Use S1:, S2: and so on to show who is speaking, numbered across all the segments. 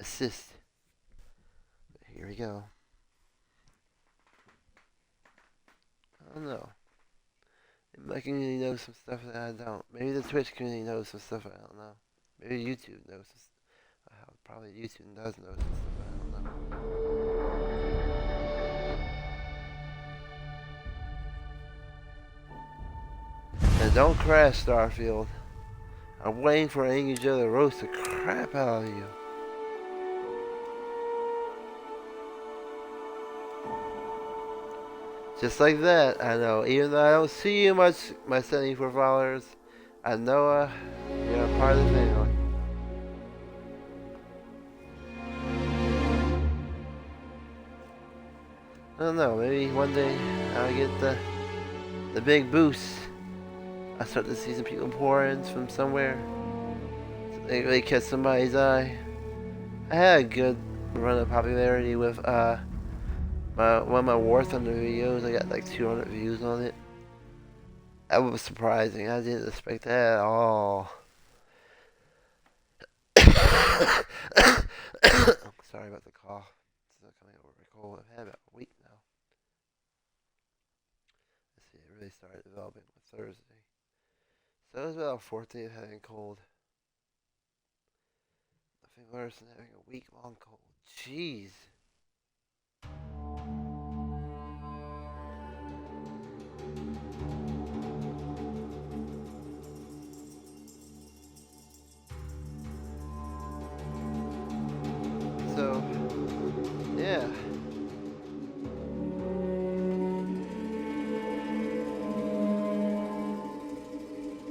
S1: assist. Here we go. I don't know. My community knows some stuff that I don't. Maybe the Twitch community knows some stuff I don't know. Maybe YouTube knows some stuff. Probably YouTube does know some stuff I don't know. And don't crash, Starfield. I'm waiting for Angry Joe to roast the crap out of you. Just like that, I know. Even though I don't see you much, my 74 followers, I know you're a part of the family. I don't know, maybe one day I'll get the big boost. I start to see some people pour in from somewhere. They really catch somebody's eye. I had a good run of popularity with one of my War Thunder videos. I got like 200 views on it. That was surprising. I didn't expect that at all. Sorry about the cough. It's not coming over cold. I've had about a week now. Let's see, it really started developing on Thursday. So it was about 14 of having cold. Nothing worse than having a week-long cold. Jeez. So, yeah.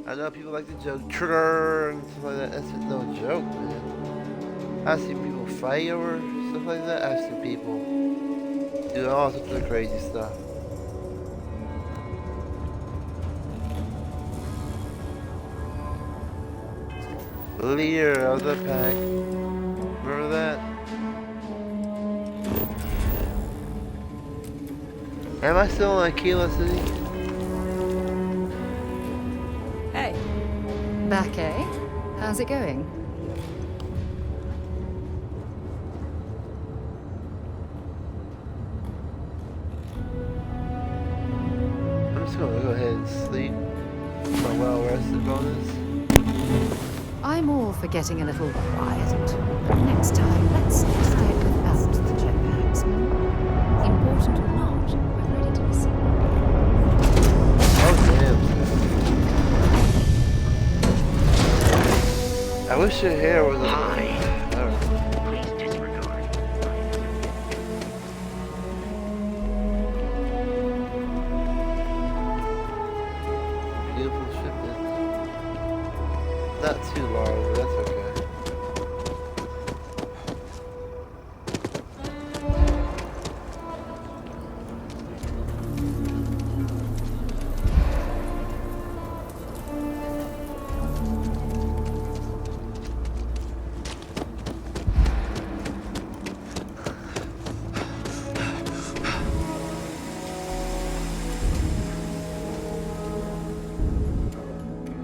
S1: I know people like to joke trigger and stuff like that. That's no joke, man. I've seen people fight over stuff like that. I've seen people do all sorts of crazy stuff. Leader of the pack. Remember that? Am I still in Aquila City?
S2: Hey. Back, eh? How's it going?
S1: I'm just gonna go ahead and sleep. My well-rested bonus.
S2: I'm all for getting a little quiet. Next time, let's stick without the jetpacks. Important or not, we're ready to listen.
S1: Oh, damn. I wish your hair was...
S3: Hi.
S1: Alright.
S3: Please disregard.
S1: Beautiful shipment. Not too large, but that's okay.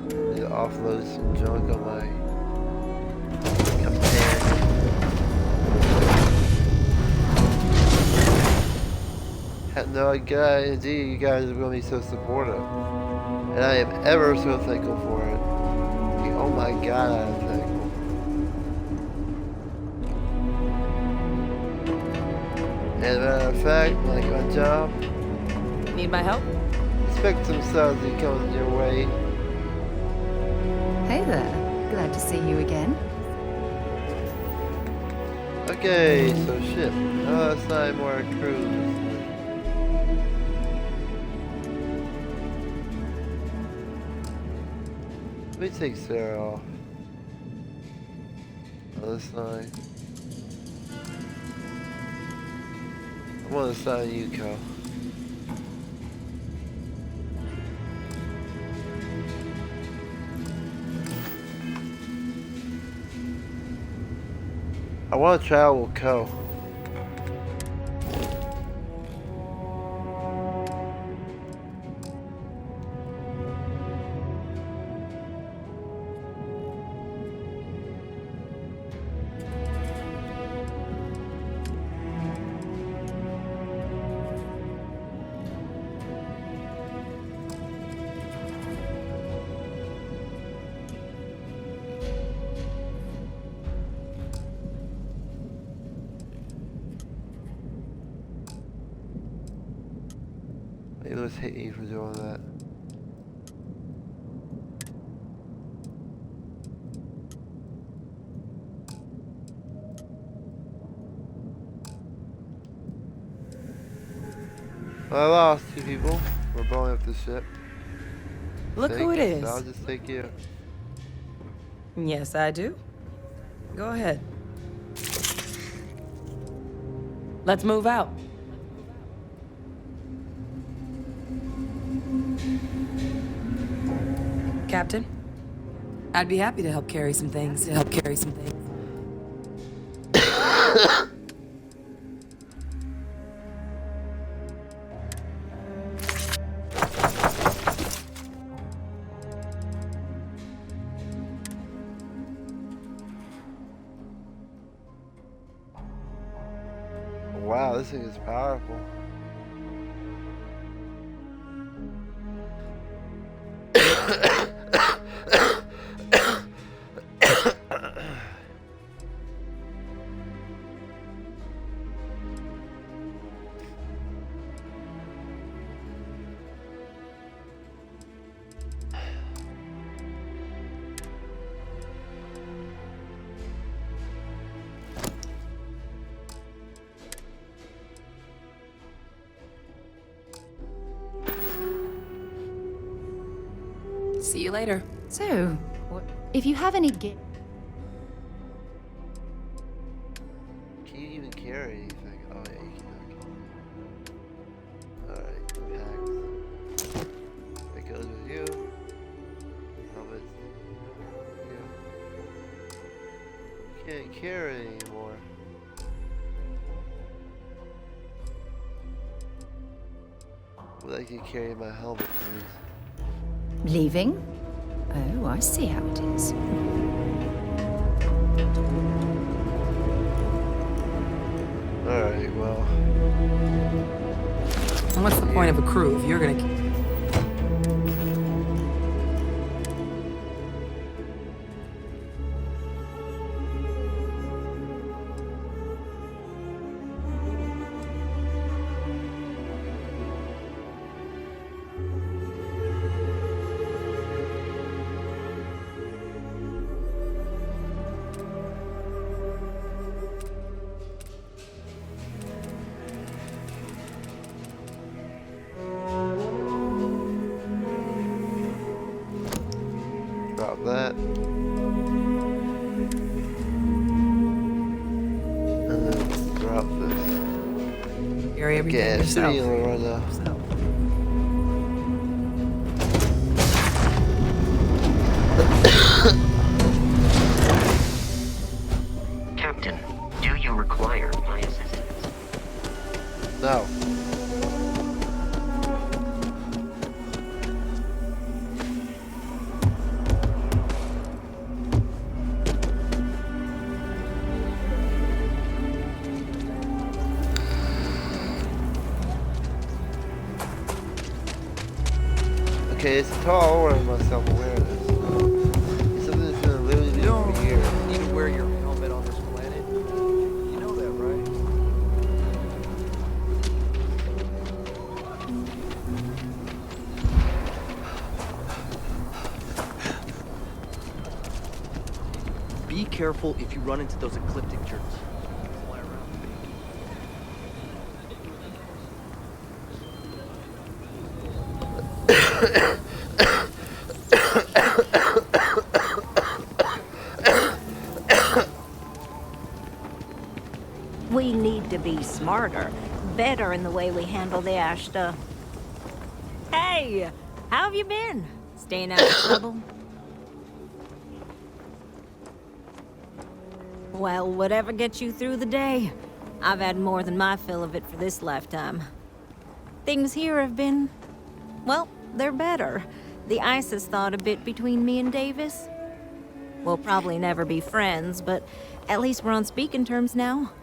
S1: Need to offload some junk on my companion. Had no idea you guys are going to be so supportive. And I am ever so thankful for it. Oh my god, I am thankful. As a matter of fact, like my job,
S2: Need my help?
S1: expect some salary coming your way.
S2: Hey there. Glad to see you again.
S1: Okay, so ship. Oh, let's not more cruise. Let me take Sarah off. Other side. I'm on the side of Yuko. I want to travel with Co. Maybe let's hate me for doing that. Well, I lost 2 people. We're blowing up the ship.
S3: Look who it is.
S1: So I'll just take you.
S3: Yes, I do. Go ahead. Let's move out. Captain, I'd be happy to help carry some things.
S1: Wow, this thing is powerful.
S3: See you later.
S2: So, if you have any
S1: Can you even carry anything? Oh yeah, you can. Alright, let me hack. It goes with you. Helmet. You can't carry anymore. Would like to carry my helmet, please.
S2: leaving? Oh, I see how it is.
S1: Alright, well.
S3: And what's the point of a crew if you're gonna...
S1: Drop that. And then drop this.
S3: Carry everything
S1: Yeah,
S3: yourself.
S1: city will run out.
S4: Captain, do you require my assistance?
S1: No. Okay, it's a tall order of my self-awareness. It's something that's gonna literally be for years.
S5: You need to wear your helmet on this planet. You know that, right? Be careful if you run into those ecliptic jerks. Fly around.
S6: We need to be smarter, better in the way we handle the Ashta. Hey, how have you been? Staying out of trouble? Well, whatever gets you through the day. I've had more than my fill of it for this lifetime. Things here have been, well, they're better. The ice has thawed a bit between me and Davis. We'll probably never be friends, but at least we're on speaking terms now.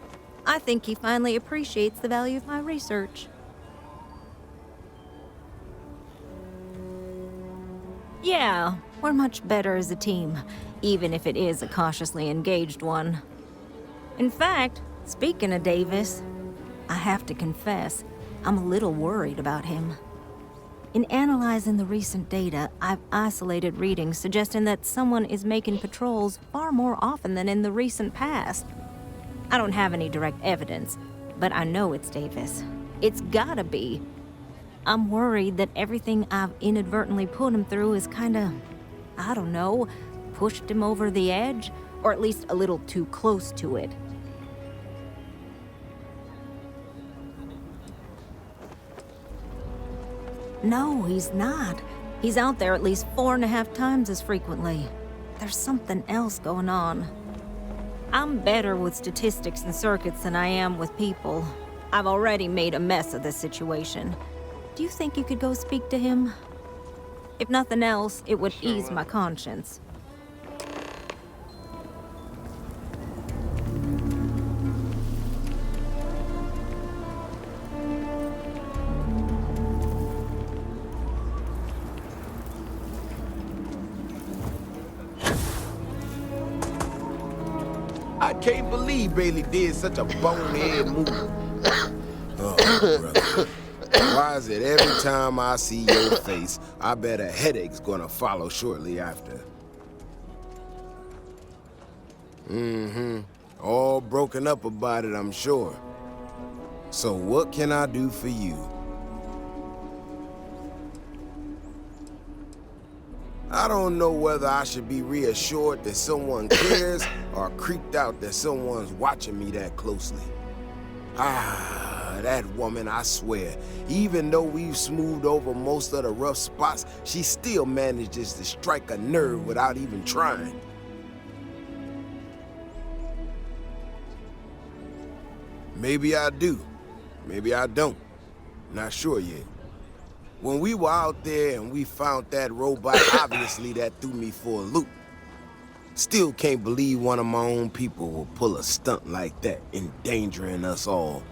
S6: I think he finally appreciates the value of my research. Yeah, we're much better as a team, even if it is a cautiously engaged one. In fact, speaking of Davis, I have to confess, I'm a little worried about him. In analyzing the recent data, I've isolated readings suggesting that someone is making patrols far more often than in the recent past. I don't have any direct evidence, but I know it's Davis. It's gotta be. I'm worried that everything I've inadvertently put him through is kinda, I don't know, pushed him over the edge, or at least a little too close to it. No, he's not. He's out there at least 4.5 times as frequently. There's something else going on. I'm better with statistics and circuits than I am with people. I've already made a mess of this situation. Do you think you could go speak to him? If nothing else, it would ease my conscience.
S7: I can't believe Bailey did such a bonehead move. Oh, brother. Why is it every time I see your face, I bet a headache's gonna follow shortly after? All broken up about it, I'm sure. So what can I do for you? I don't know whether I should be reassured that someone cares or creeped out that someone's watching me that closely. That woman, I swear, even though we've smoothed over most of the rough spots, she still manages to strike a nerve without even trying. Maybe I do. Maybe I don't. Not sure yet. When we were out there and we found that robot, obviously that threw me for a loop. Still can't believe one of my own people will pull a stunt like that, endangering us all.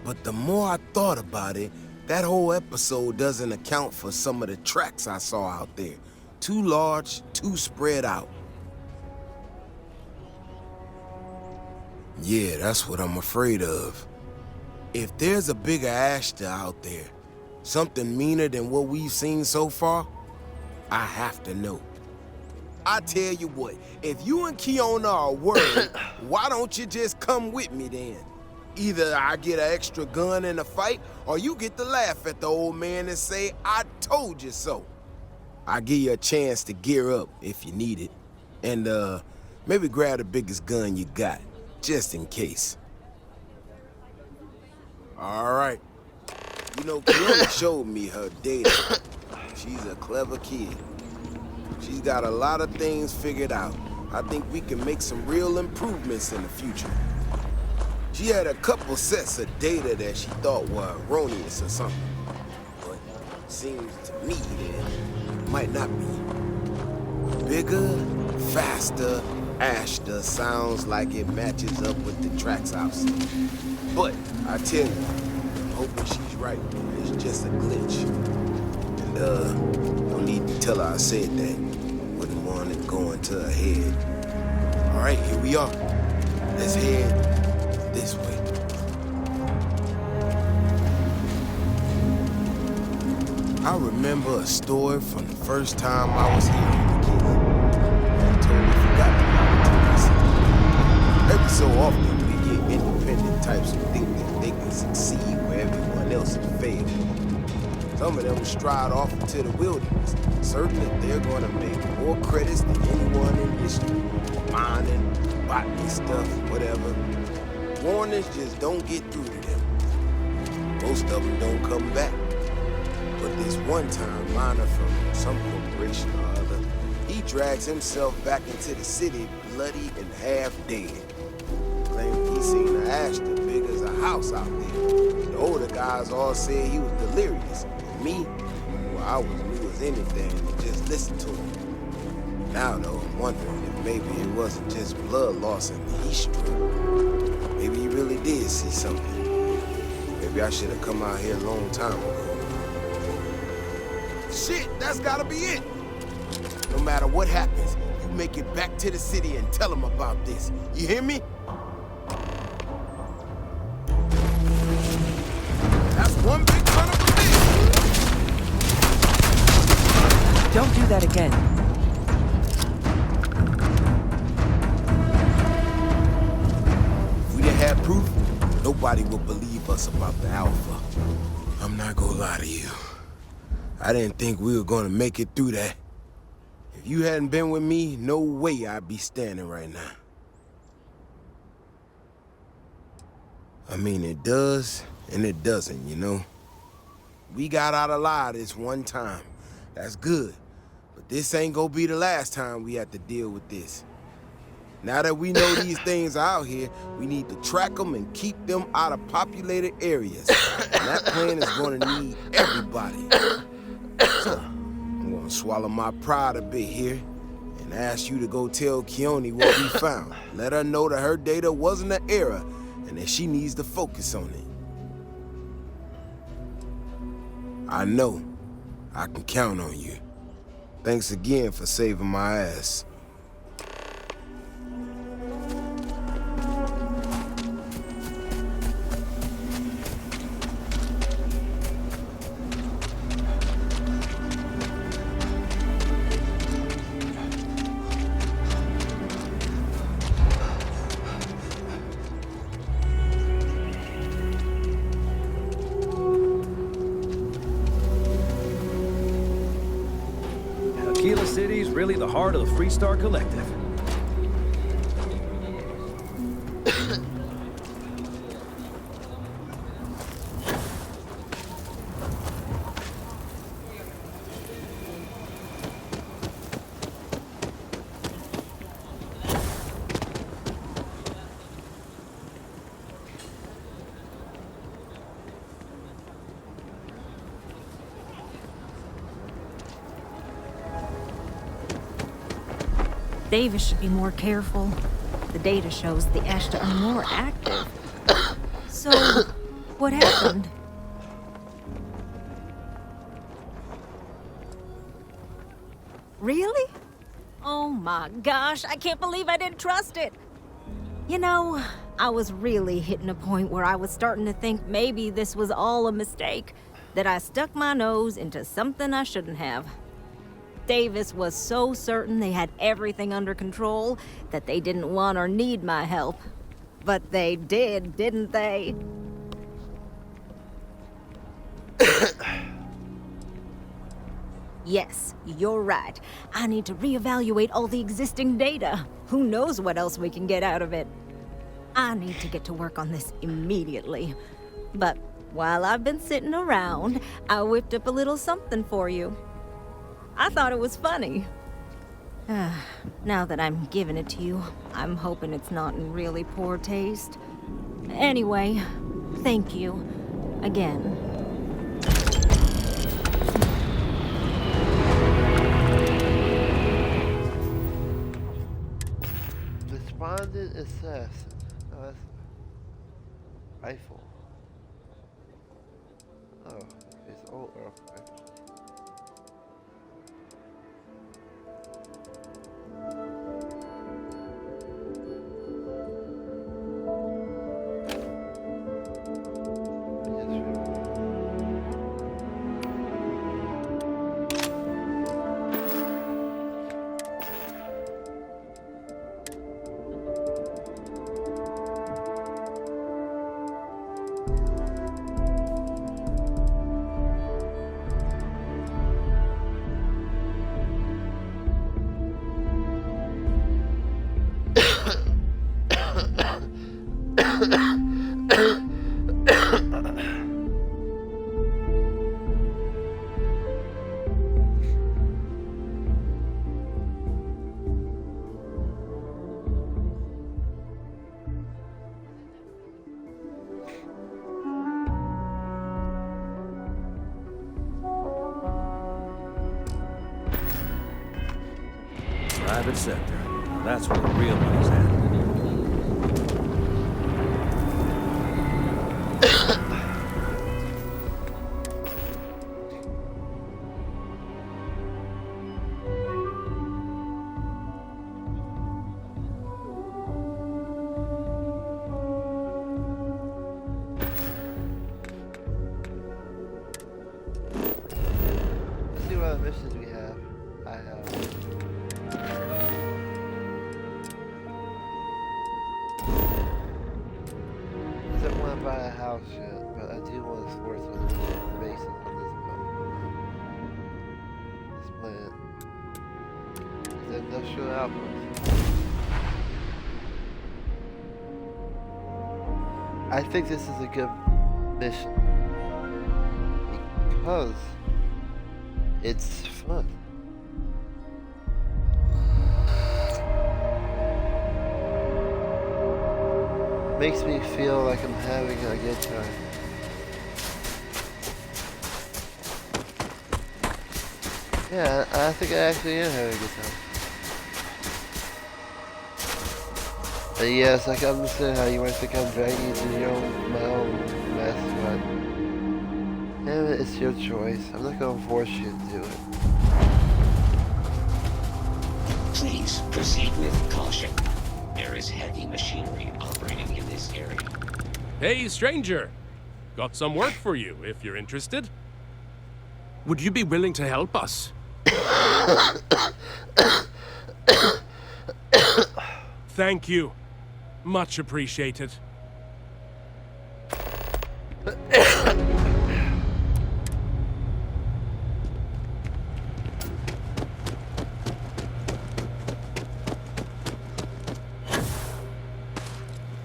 S7: But the more I thought about it, that whole episode doesn't account for some of the tracks I saw out there. Too large, too spread out. Yeah, that's what I'm afraid of. If there's a bigger Ashta out there, something meaner than what we've seen so far, I have to know. I tell you what, if you and Kiona are worried, why don't you just come with me then? Either I get an extra gun in the fight, or you get to laugh at the old man and say, I told you so. I'll give you a chance to gear up if you need it. And maybe grab the biggest gun you got, just in case. All right. You know, Kiona showed me her data. She's a clever kid. She's got a lot of things figured out. I think we can make some real improvements in the future. She had a couple sets of data that she thought were erroneous or something. But it seems to me that it might not be. Bigger, faster, Ashta sounds like it matches up with the tracks I've seen. But I tell you, I'm hoping she's right. It's just a glitch. And no need to tell her I said that. Wouldn't want it going to her head. All right, here we are. Let's head this way. I remember a story from the first time I was here as a kid. I totally forgot about it. Every so often we get independent types who think that they can succeed where everyone else has failed. Some of them stride off into the wilderness, certain that they're going to make more credits than anyone in history. Mining, botany stuff, whatever. Warnings just don't get through to them. Most of them don't come back. But this one-time miner from some corporation or other, he drags himself back into the city bloody and half dead. Claiming he seen an Ashta big as a house out there. The older guys all said he was delirious. Me, well, I was new as anything to just listen to him. Now, though, I'm wondering if maybe it wasn't just blood loss and heat stroke. Maybe he really did see something. Maybe I should have come out here a long time ago. Shit, that's gotta be it. No matter what happens, you make it back to the city and tell them about this. You hear me? That's one big son of a bitch.
S3: Don't do that again.
S7: If we didn't have proof, nobody would believe us about the Alpha. I'm not gonna lie to you. I didn't think we were gonna make it through that. If you hadn't been with me, no way I'd be standing right now. I mean, it does and it doesn't, you know? We got out alive this one time. That's good. But this ain't gonna be the last time we have to deal with this. Now that we know these things are out here, we need to track them and keep them out of populated areas. And that plan is gonna need everybody. So, I'm gonna swallow my pride a bit here and ask you to go tell Keone what we found. Let her know that her data wasn't an error and that she needs to focus on it. I know I can count on you. Thanks again for saving my ass.
S8: Aquila City's really the heart of the Freestar Collective.
S6: Davis should be more careful. The data shows the Ashta are more active. So, what happened? Really? Oh my gosh, I can't believe I didn't trust it. You know, I was really hitting a point where I was starting to think maybe this was all a mistake, that I stuck my nose into something I shouldn't have. Davis was so certain they had everything under control that they didn't want or need my help. But they did, didn't they? Yes, you're right. I need to reevaluate all the existing data. Who knows what else we can get out of it? I need to get to work on this immediately. But while I've been sitting around, I whipped up a little something for you. I thought it was funny. Now that I'm giving it to you, I'm hoping it's not in really poor taste. Anyway, thank you. Again.
S1: Despondent assassin. Oh, that's rifle. Oh, it's old rifle.
S8: Private sector. That's where the real money's at.
S1: Let's see what other missions we have. want to buy a house yet, but I do want to store some information on this boat. This plant. It's an industrial outpost. I think this is a good mission because it's fun. Makes me feel like I'm having a good time. Yeah, I think I actually am having a good time. But yes, I can understand how you might think I'm dragging you through my own mess, but damn it, it's your choice. I'm not gonna force you to do it.
S9: Please proceed with caution. There is heavy machinery operating in this area.
S10: Hey, stranger! Got some work for you, if you're interested. Would you be willing to help us? Thank you. Much appreciated.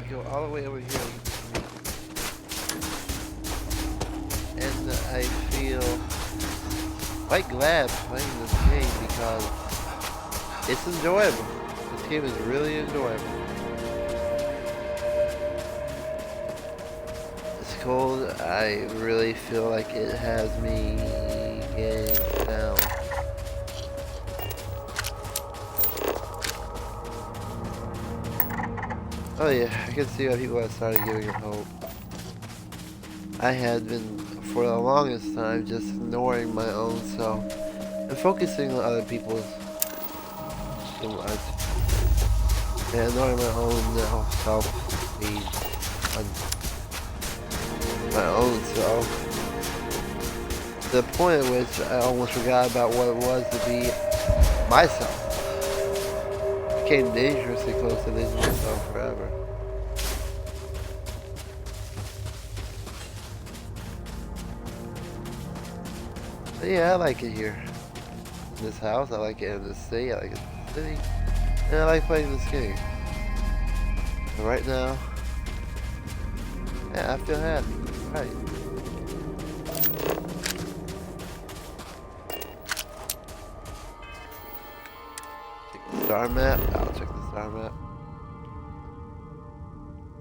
S1: Go all the way over here and I feel quite glad playing this game because it's enjoyable. This game is really enjoyable. It's cold. I really feel like it has me getting down. Oh yeah, I can see why people have started giving up hope. I had been, for the longest time, just ignoring my own self and focusing on other people's and ignoring my own self-needs on my own self. To the point at which I almost forgot about what it was to be myself. Became dangerously close to losing myself forever. But yeah, I like it here. In this house, I like it in the city, I like it in the city. And I like playing this game. But right now, yeah, I feel happy. Right. Star map? I'll check the star map.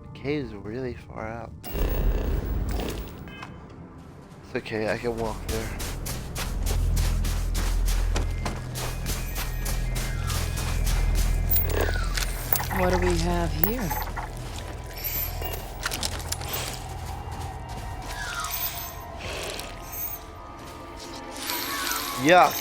S1: The cave is really far out. It's okay, I can walk there.
S3: What do we have here?
S1: Yuck!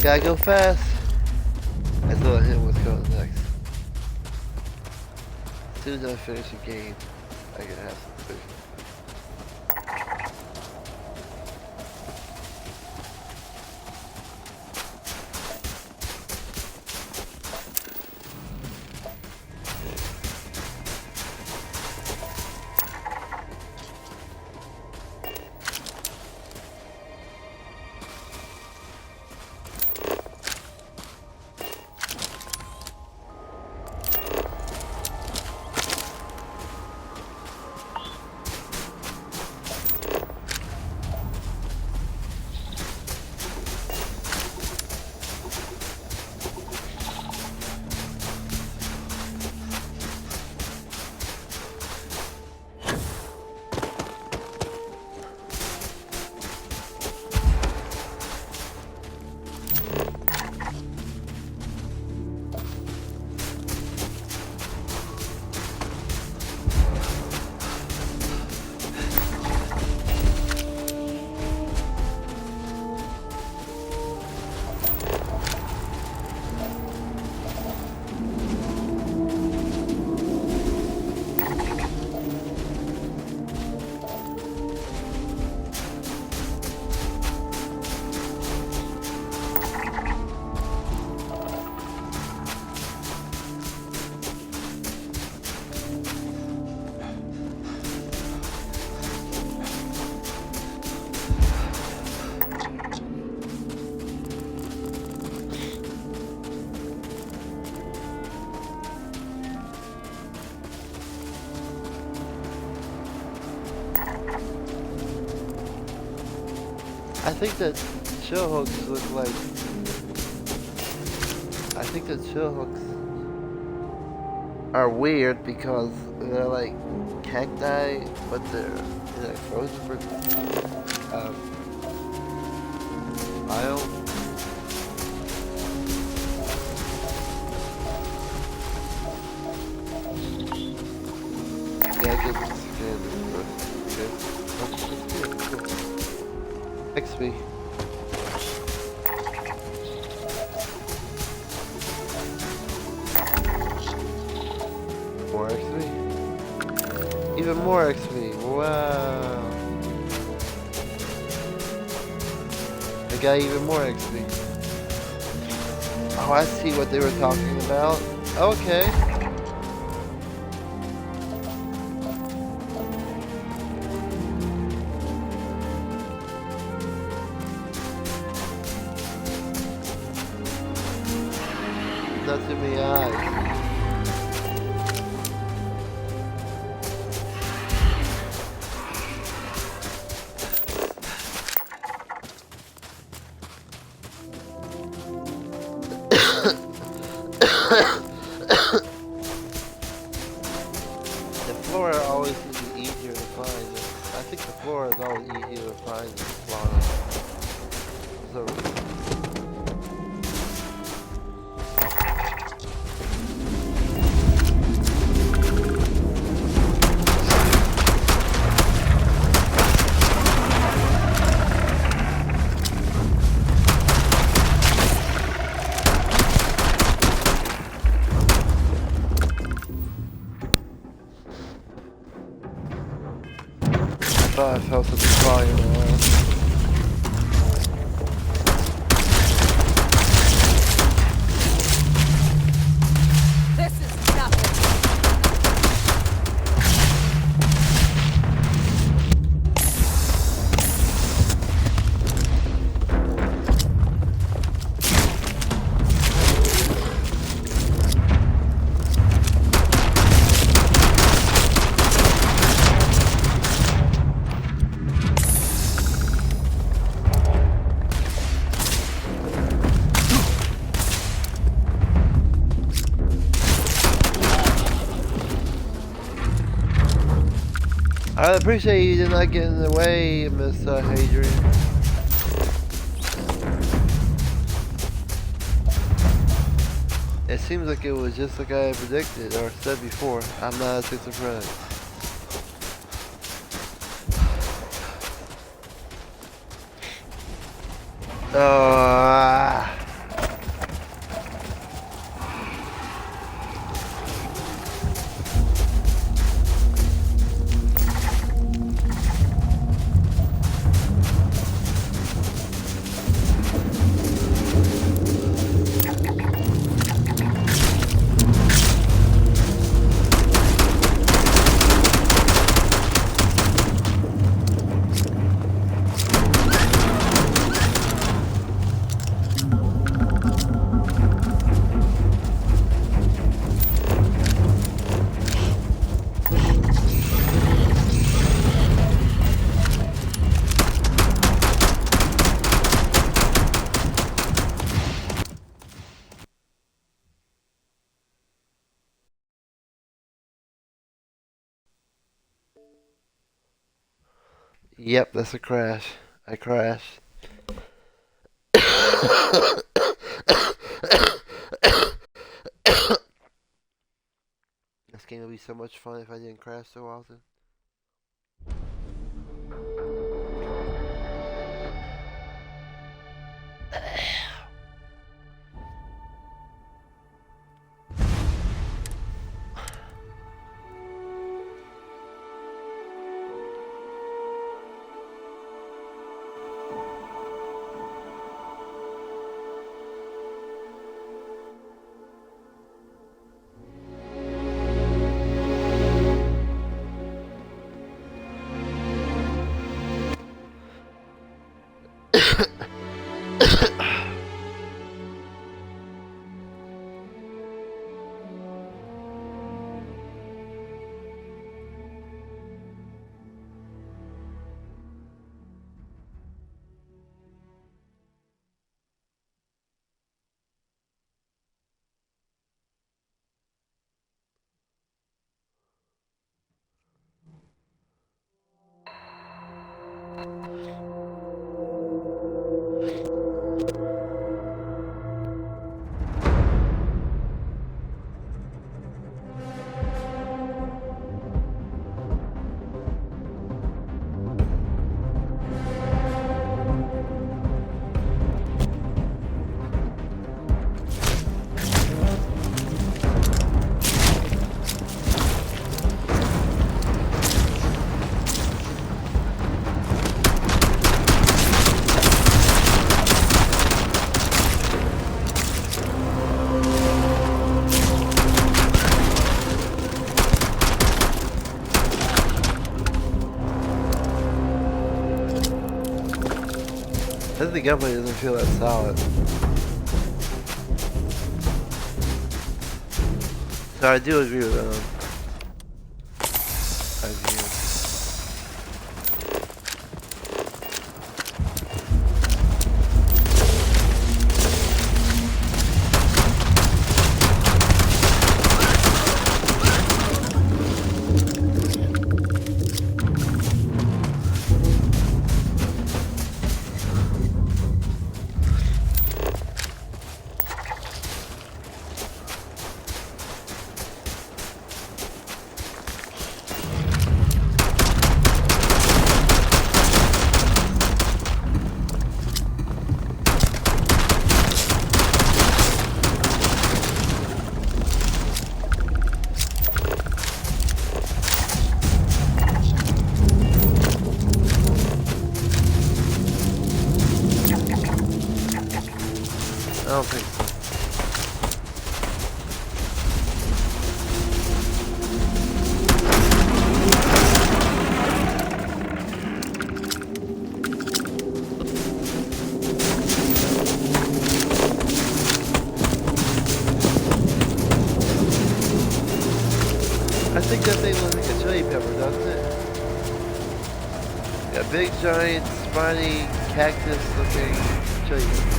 S1: Gotta go fast. Let's let him what's going next. As soon as I finish the game, I can have some food. I think that chill hooks look like. I think that chill hooks are weird because they're like cacti, but they're like frozen for Isle. Yeah, I get scared of good. Cool. XP. More XP. Even more XP. Wow. I got even more XP. Oh, I see what they were talking about. Okay. Not too many eyes. The flora always seems easier to find. I think the flora is always easier to find than the fauna. So, I felt such a volume around.
S3: This is nothing.
S1: I appreciate you did not get in the way, Miss Hadrian. It seems like it was just like I predicted or said before. I'm not too surprised. Yep, that's a crash. I crashed. This game would be so much fun if I didn't crash so often. the gunplay doesn't feel that solid. So I do agree with idea. I don't think so. I think that thing looks like a chili pepper, doesn't it? Yeah, big, giant, spiny, cactus-looking chili pepper.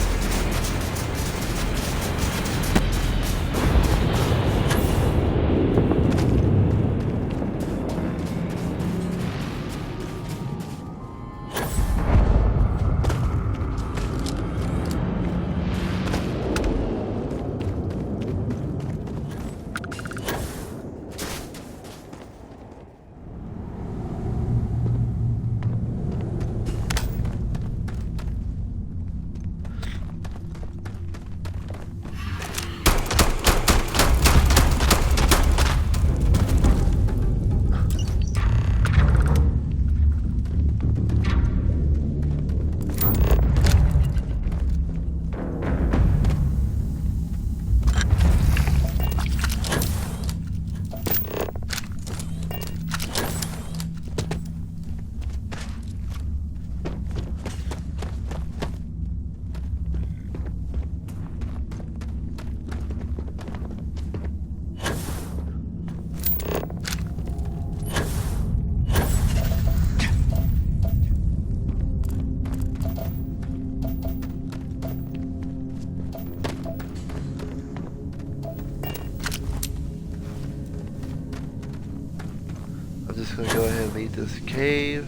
S1: I'm just gonna go ahead and leave this cave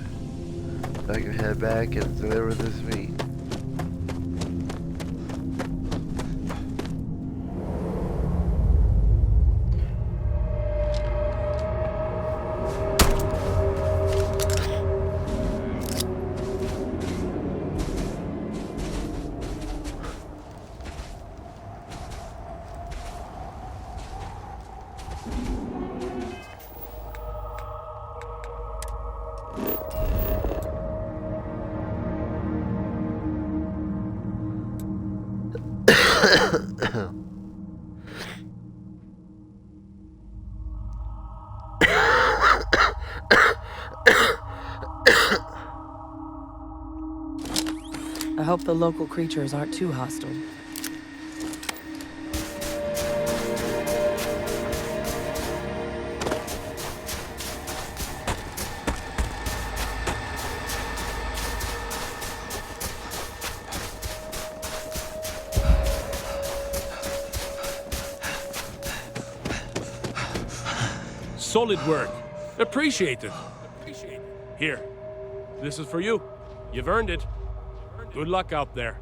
S1: so I can head back and deliver this meat.
S3: I hope the local creatures aren't too hostile.
S10: Solid work. Appreciate it. Here, this is for you. You've earned it. Good luck out there.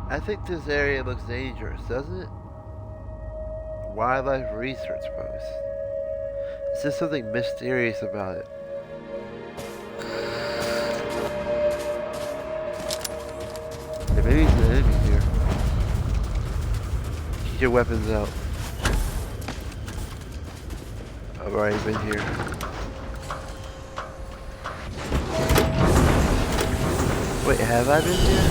S1: I think this area looks dangerous, doesn't it? Wildlife research post. Is there something mysterious about it? Yeah, maybe it's an enemy here. Keep your weapons out. I've already been here. Wait, have I been here?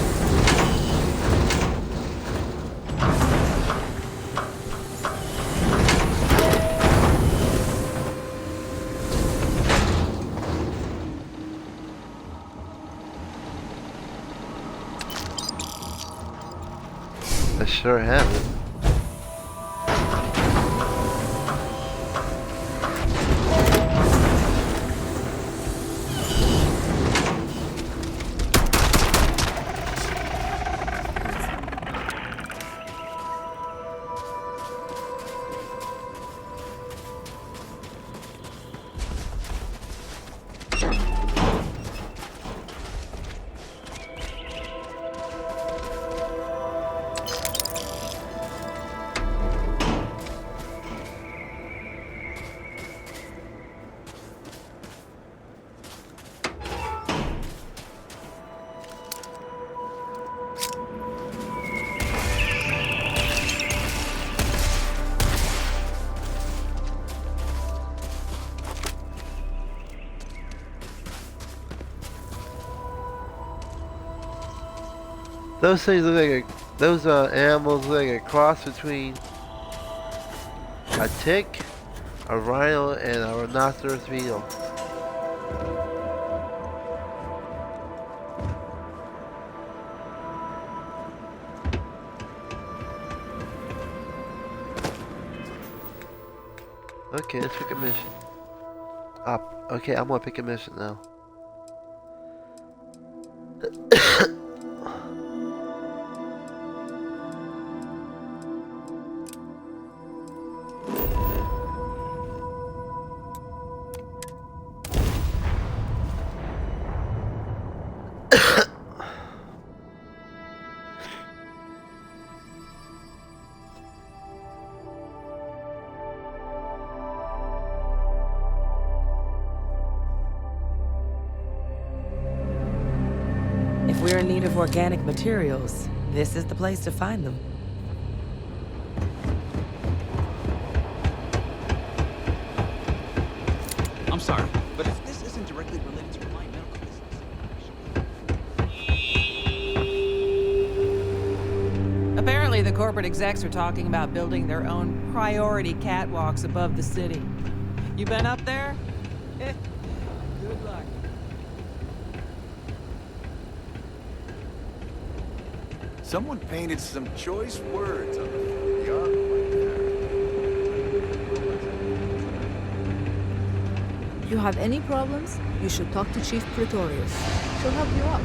S1: I sure haven't. Those things look like those animals look like a cross between a tick, a rhino, and a rhinoceros beetle. Okay, let's pick a mission. Okay, I'm gonna pick a mission now.
S3: If we're in need of organic materials, this is the place to find them.
S11: I'm sorry, but if this isn't directly related to my medical business...
S3: Apparently, the corporate execs are talking about building their own priority catwalks above the city. You been up there? Good luck.
S11: Someone painted some choice words on the yard right
S2: You have any problems? You should talk to Chief Pretorius. She'll help you out.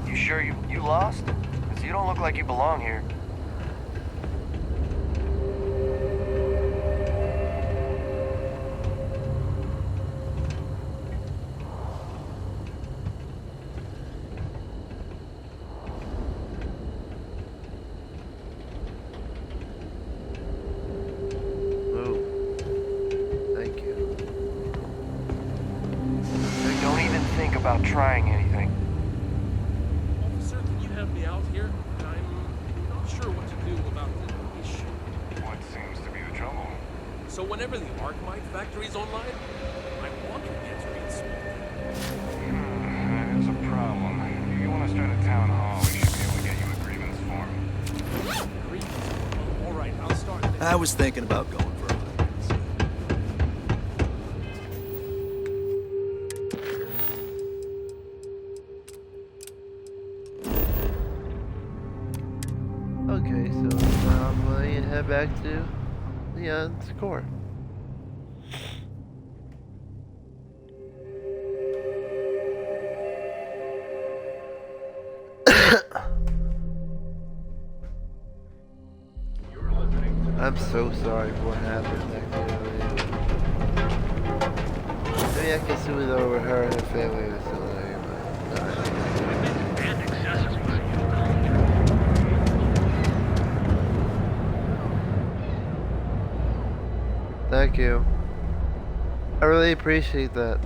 S12: You sure you lost? 'Cause you don't look like you belong here. About trying anything.
S10: Officer, can you help me out here? I'm not sure what to do about the issue.
S13: What seems to be the trouble?
S10: So whenever the Arcmite factory's online, my walking gets respawned.
S13: That is a problem. If you want to start a town hall, we should be able to get you a grievance form.
S10: Grievance? All right, I'll start this.
S8: I was thinking about going for a hike.
S1: Okay, so now I'm going to head back to Leon's core. I'm so sorry for what happened back there. Maybe I can smooth it over her and her family or something. Thank you. I really appreciate that.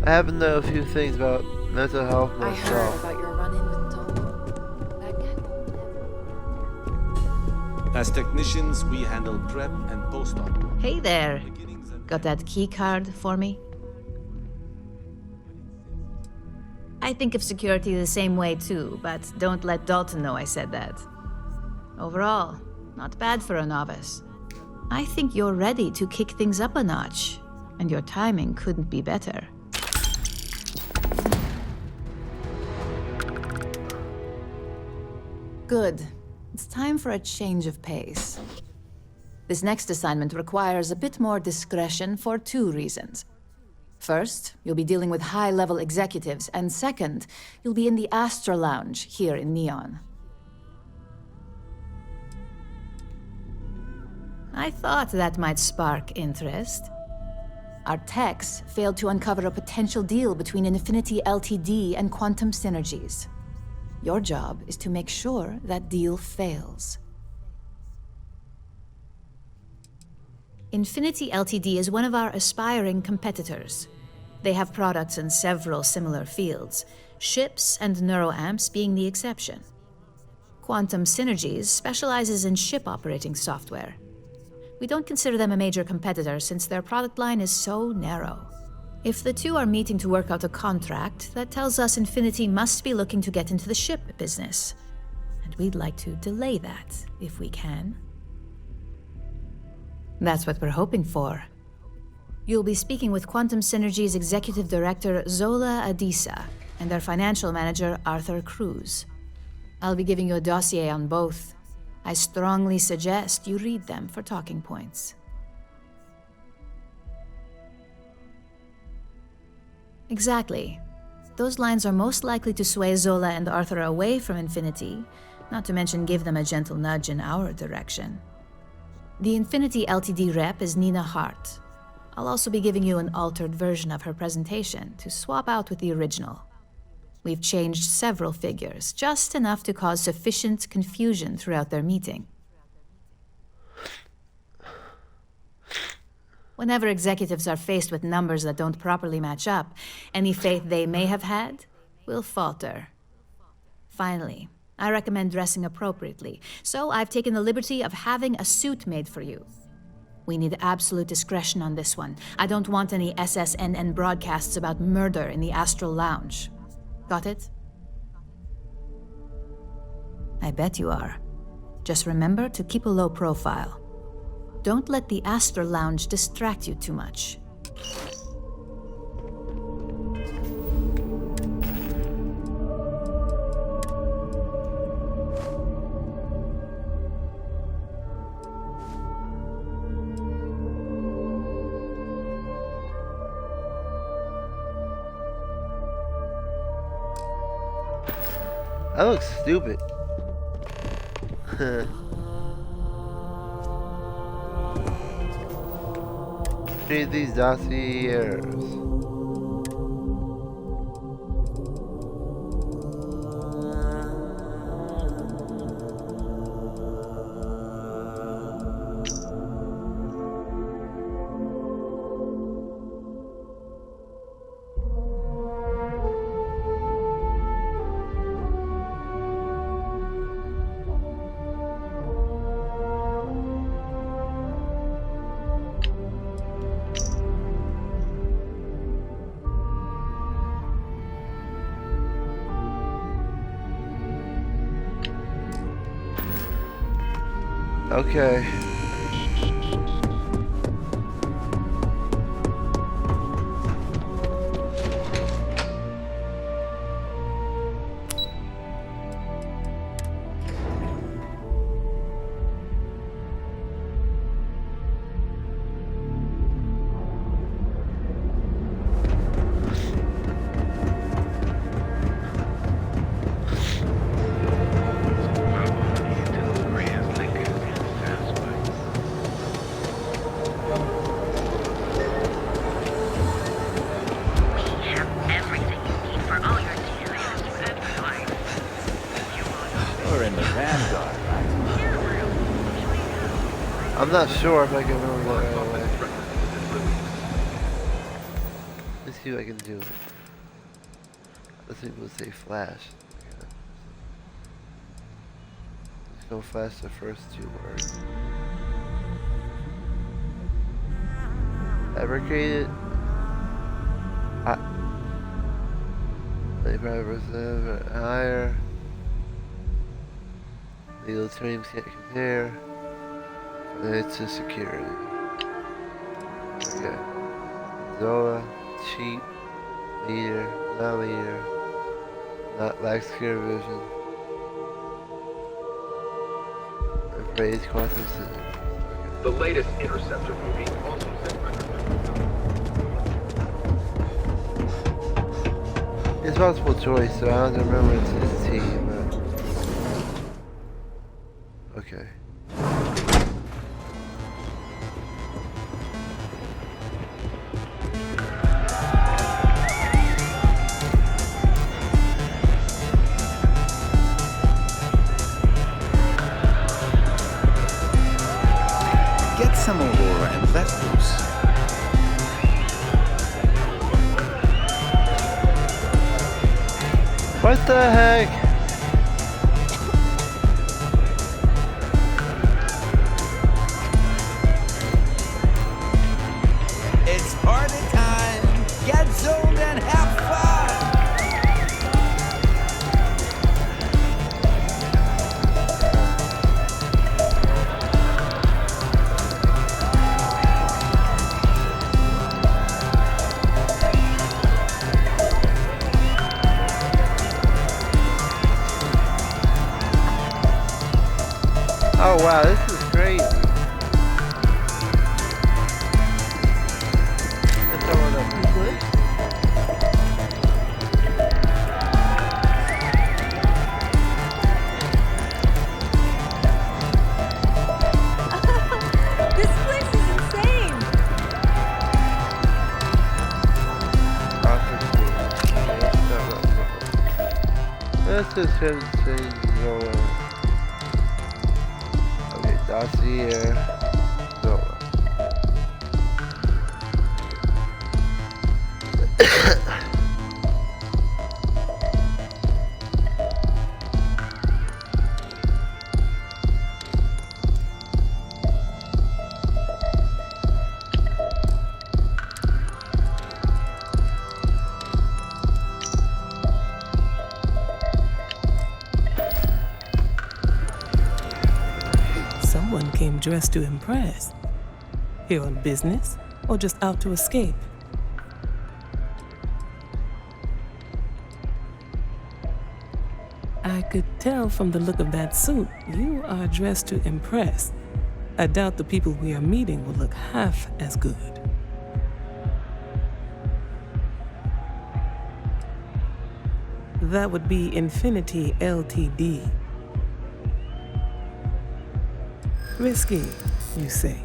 S1: I happen to know a few things about mental health
S2: I heard
S1: myself.
S2: about your run-in with Tolbo.
S11: As technicians, we handle prep and post-op.
S14: Hey there. Got that key card for me? I think of security the same way too, but don't let Dalton know I said that. Overall, not bad for a novice. I think you're ready to kick things up a notch, and your timing couldn't be better. Good. It's time for a change of pace. This next assignment requires a bit more discretion for 2 reasons. First, you'll be dealing with high-level executives, and second, you'll be in the Astra Lounge here in Neon. I thought that might spark interest. Our techs failed to uncover a potential deal between Infinity Ltd. And Quantum Synergies. Your job is to make sure that deal fails. Infinity Ltd. Is one of our aspiring competitors. They have products in several similar fields, ships and neuroamps being the exception. Quantum Synergies specializes in ship operating software. We don't consider them a major competitor since their product line is so narrow. If the two are meeting to work out a contract, that tells us Infinity must be looking to get into the ship business. And we'd like to delay that, if we can. That's what we're hoping for. You'll be speaking with Quantum Synergy's Executive Director, Zola Adisa, and their Financial Manager, Arthur Cruz. I'll be giving you a dossier on both. I strongly suggest you read them for talking points. Exactly. Those lines are most likely to sway Zola and Arthur away from Infinity, not to mention give them a gentle nudge in our direction. The Infinity Ltd. Rep is Nina Hart. I'll also be giving you an altered version of her presentation to swap out with the original. We've changed several figures, just enough to cause sufficient confusion throughout their meeting. Whenever executives are faced with numbers that don't properly match up, any faith they may have had will falter. Finally, I recommend dressing appropriately, so I've taken the liberty of having a suit made for you. We need absolute discretion on this one. I don't want any SSNN broadcasts about murder in the Astral Lounge. Got it? I bet you are. Just remember to keep a low profile. Don't let the Astral Lounge distract you too much.
S1: That looks stupid. Read these dossiers. Okay. I'm not sure if I can remember that right away. Let's see what I can do. Let's see people say flash. Okay. Let's go flash the first two words. Fabricated. 35% or higher. Legal terms can't compare. It's a security. Okay. Zola, cheap, leader, not lacks clear vision. Praise quantum systems.
S15: The latest Interceptor movie also set record.
S1: It's multiple choice, so I don't remember it's his team, but... Okay.
S11: Get some Aurora and let loose.
S1: What the heck?
S16: It's party time! Get zoned and have fun!
S1: Oh wow, this is crazy. Let's throw it up.
S6: This place is insane!
S1: Let's just say Zola. Okay, dossier Zola.
S17: Someone came dressed to impress. Here on business, or just out to escape? I could tell from the look of that suit, you are dressed to impress. I doubt the people we are meeting will look half as good. That would be Infinity Ltd. Risky, you say?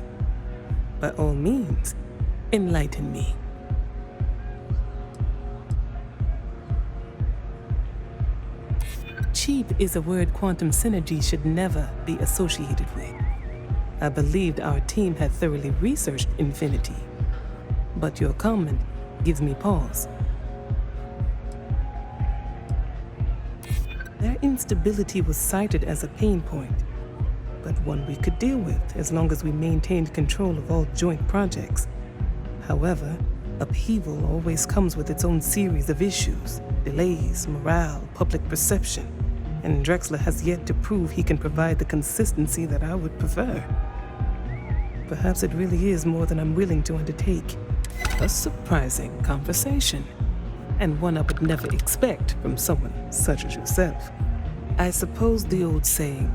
S17: By all means, enlighten me. Cheap is a word Quantum Synergy should never be associated with. I believed our team had thoroughly researched Infinity, but your comment gives me pause. Their instability was cited as a pain point, but one we could deal with as long as we maintained control of all joint projects. However, upheaval always comes with its own series of issues, delays, morale, public perception, and Drexler has yet to prove he can provide the consistency that I would prefer. Perhaps it really is more than I'm willing to undertake. A surprising conversation, and one I would never expect from someone such as yourself. I suppose the old saying,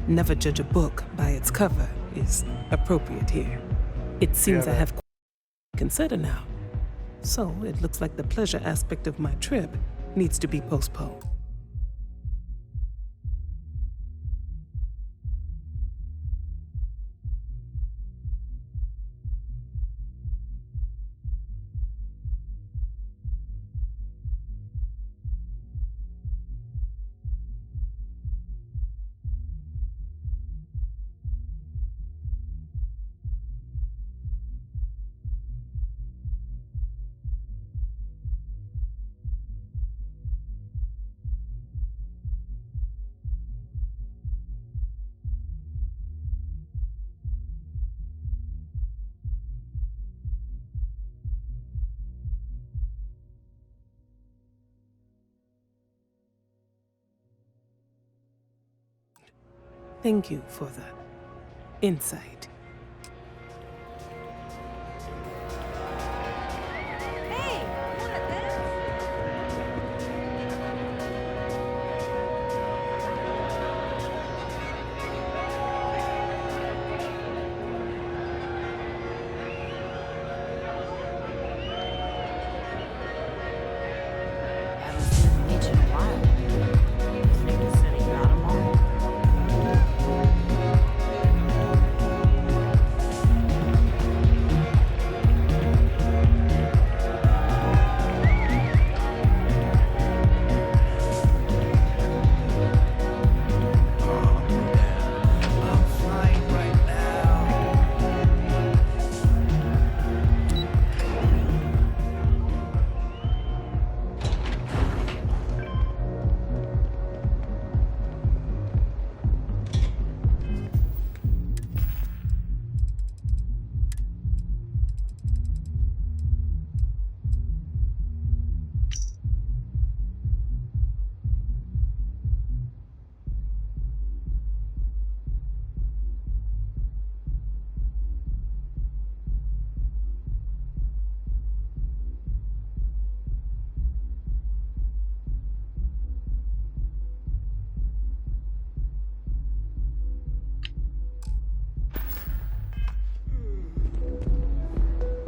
S17: never judge a book by its cover, is appropriate here. It seems I have consider now. So it looks like the pleasure aspect of my trip needs to be postponed. Thank you for the insight.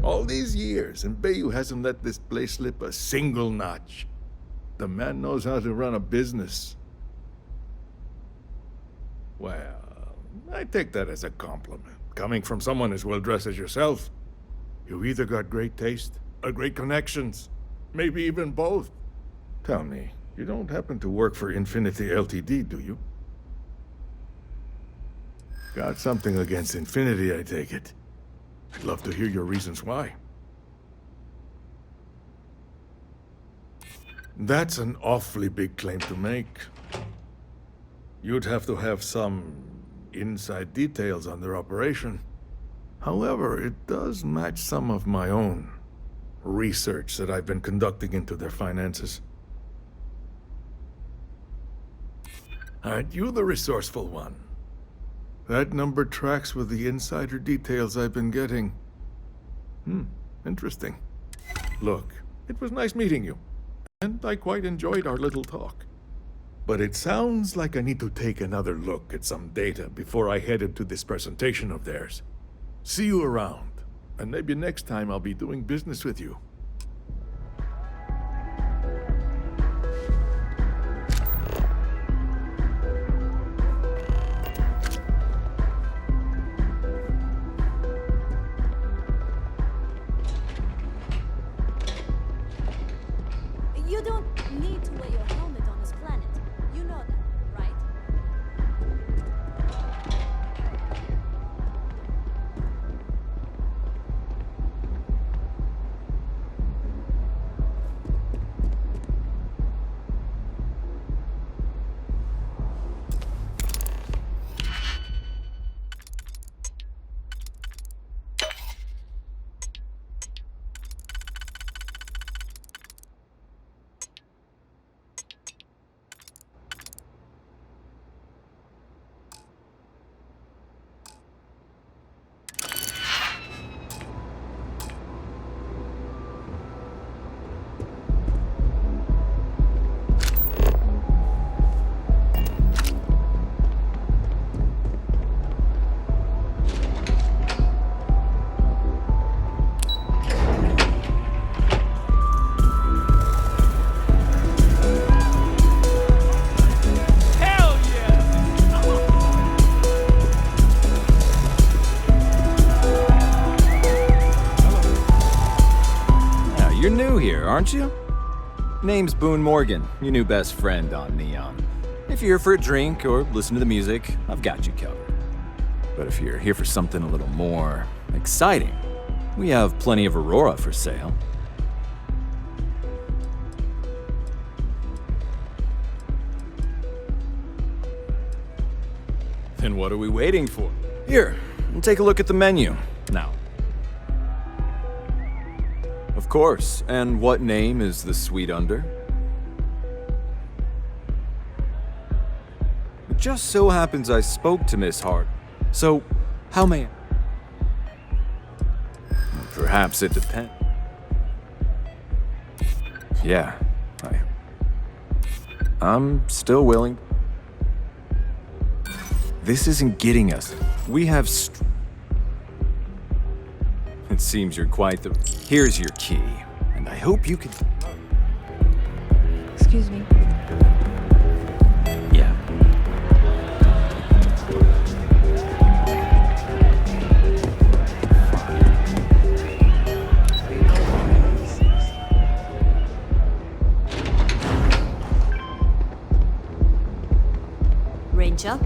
S11: All these years, and Bayou hasn't let this place slip a single notch. The man knows how to run a business. Well, I take that as a compliment. Coming from someone as well-dressed as yourself. You either got great taste or great connections. Maybe even both. Tell me, you don't happen to work for Infinity Ltd, do you? Got something against Infinity, I take it. I'd love to hear your reasons why. That's an awfully big claim to make. You'd have to have some inside details on their operation. However, it does match some of my own research that I've been conducting into their finances. Aren't you the resourceful one? That number tracks with the insider details I've been getting. Interesting. Look, it was nice meeting you, and I quite enjoyed our little talk. But it sounds like I need to take another look at some data before I head into this presentation of theirs. See you around, and maybe next time I'll be doing business with you.
S18: You don't need to wear your helmet on this planet. You know that, right?
S19: You're new here, aren't you? Name's Boone Morgan, your new best friend on Neon. If you're here for a drink or listen to the music, I've got you covered. But if you're here for something a little more exciting, we have plenty of Aurora for sale. Then what are we waiting for? Here, take a look at the menu, now. Of course, and what name is the suite under? It just so happens I spoke to Miss Hart. So, how may I? Perhaps it depends. Yeah, I'm still willing. This isn't getting us. We have It seems you're quite the... Here's your key, and I hope you can...
S2: Excuse me.
S19: Yeah.
S6: Ranger?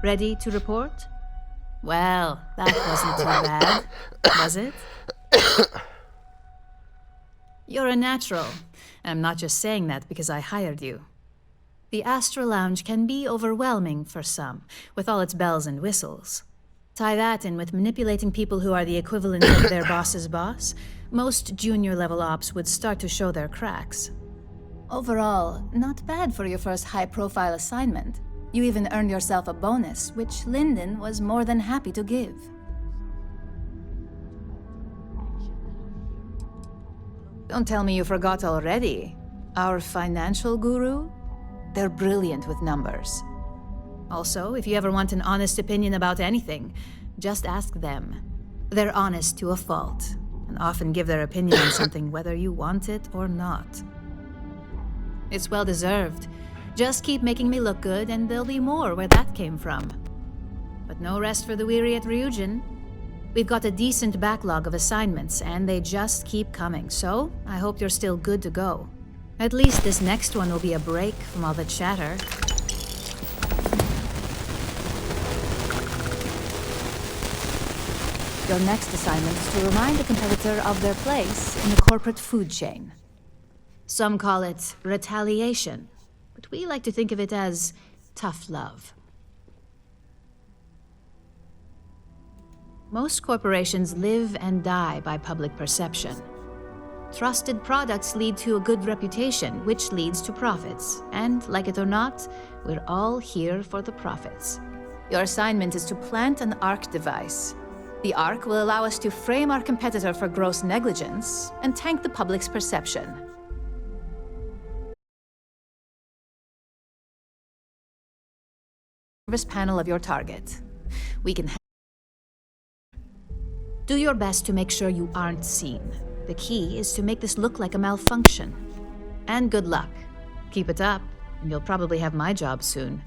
S14: Ready to report? Well, that wasn't too bad, was it? You're a natural. And I'm not just saying that because I hired you. The Astra Lounge can be overwhelming for some, with all its bells and whistles. Tie that in with manipulating people who are the equivalent of their boss's boss, most junior-level ops would start to show their cracks. Overall, not bad for your first high-profile assignment. You even earned yourself a bonus, which Lyndon was more than happy to give. Don't tell me you forgot already. Our financial guru? They're brilliant with numbers. Also, if you ever want an honest opinion about anything, just ask them. They're honest to a fault, and often give their opinion on something whether you want it or not. It's well deserved. Just keep making me look good, and there'll be more where that came from. But no rest for the weary at Ryujin. We've got a decent backlog of assignments, and they just keep coming, so I hope you're still good to go. At least this next one will be a break from all the chatter. Your next assignment is to remind the competitor of their place in the corporate food chain. Some call it retaliation, but we like to think of it as tough love. Most corporations live and die by public perception. Trusted products lead to a good reputation, which leads to profits. And, like it or not, we're all here for the profits. Your assignment is to plant an ARC device. The ARC will allow us to frame our competitor for gross negligence and tank the public's perception. Service panel of your target. We can do your best to make sure you aren't seen. The key is to make this look like a malfunction. And good luck. Keep it up, and you'll probably have my job soon.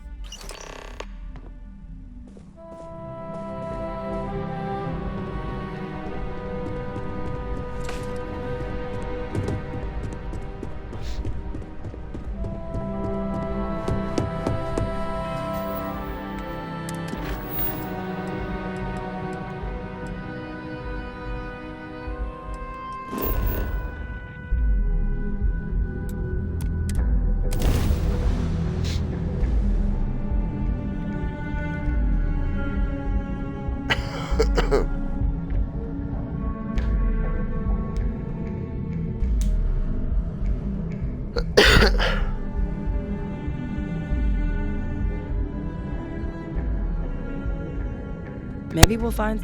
S3: Maybe we'll find...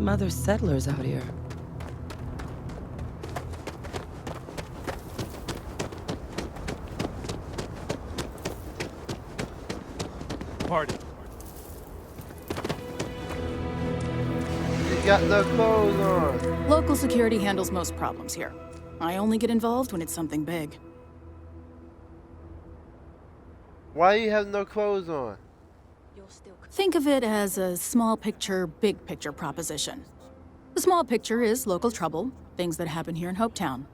S3: some other settlers out here.
S10: Party.
S1: You got no clothes on.
S20: Local security handles most problems here. I only get involved when it's something big.
S1: Why you have no clothes on?
S20: Think of it as a small picture, big picture proposition. The small picture is local trouble, things that happen here in Hopetown.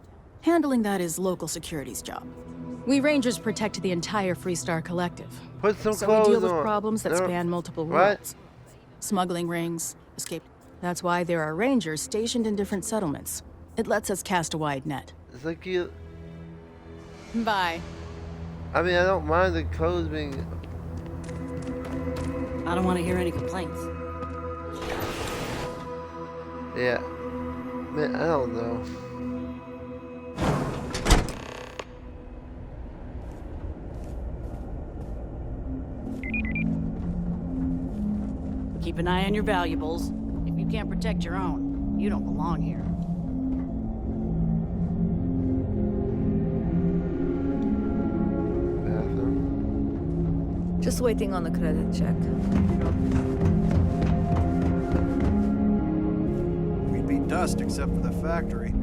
S20: Handling that is local security's job. We Rangers protect the entire Freestar Collective.
S1: Put some
S20: so
S1: clothes
S20: we deal with
S1: on.
S20: problems that span multiple worlds. Smuggling rings, escape. That's why there are Rangers stationed in different settlements. It lets us cast a wide net.
S1: It's like you...
S20: Bye.
S1: I mean, I don't mind the clothes being...
S20: I don't want to hear any complaints.
S1: Yeah. Man, I don't know.
S21: Keep an eye on your valuables. If you can't protect your own, you don't belong here.
S1: Bathroom.
S22: Just waiting on the credit check.
S8: We'd be dust except for the factory.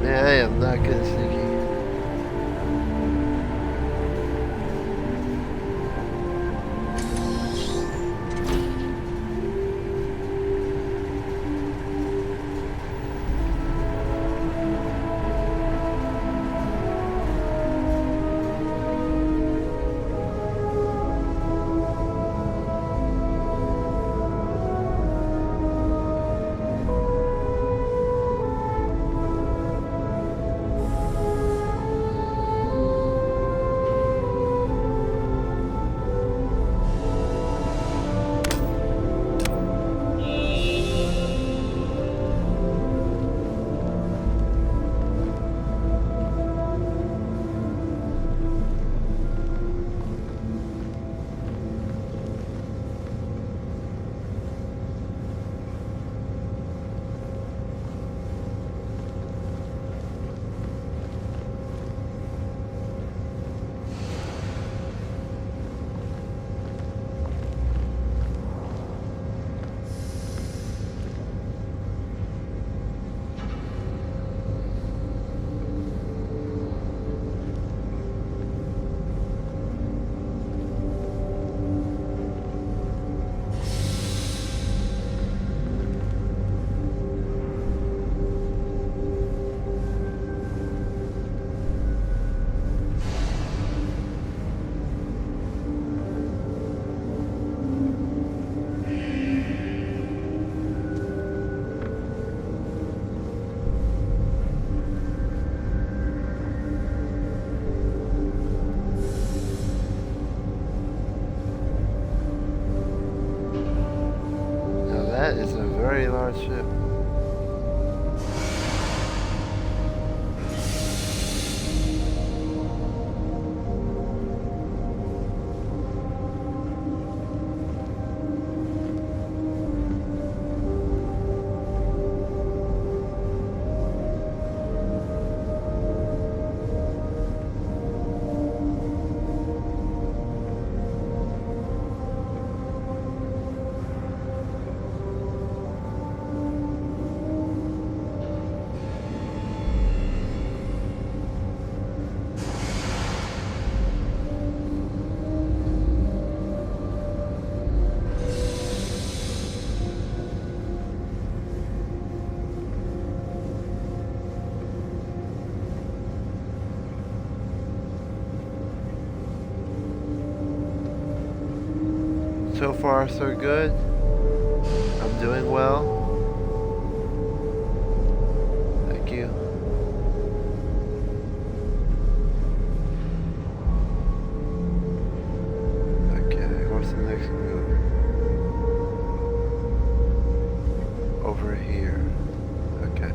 S1: I am not good at sneaking. That is a very large ship. So far, so good. I'm doing well. Thank you. Okay, what's the next move? Over here. Okay.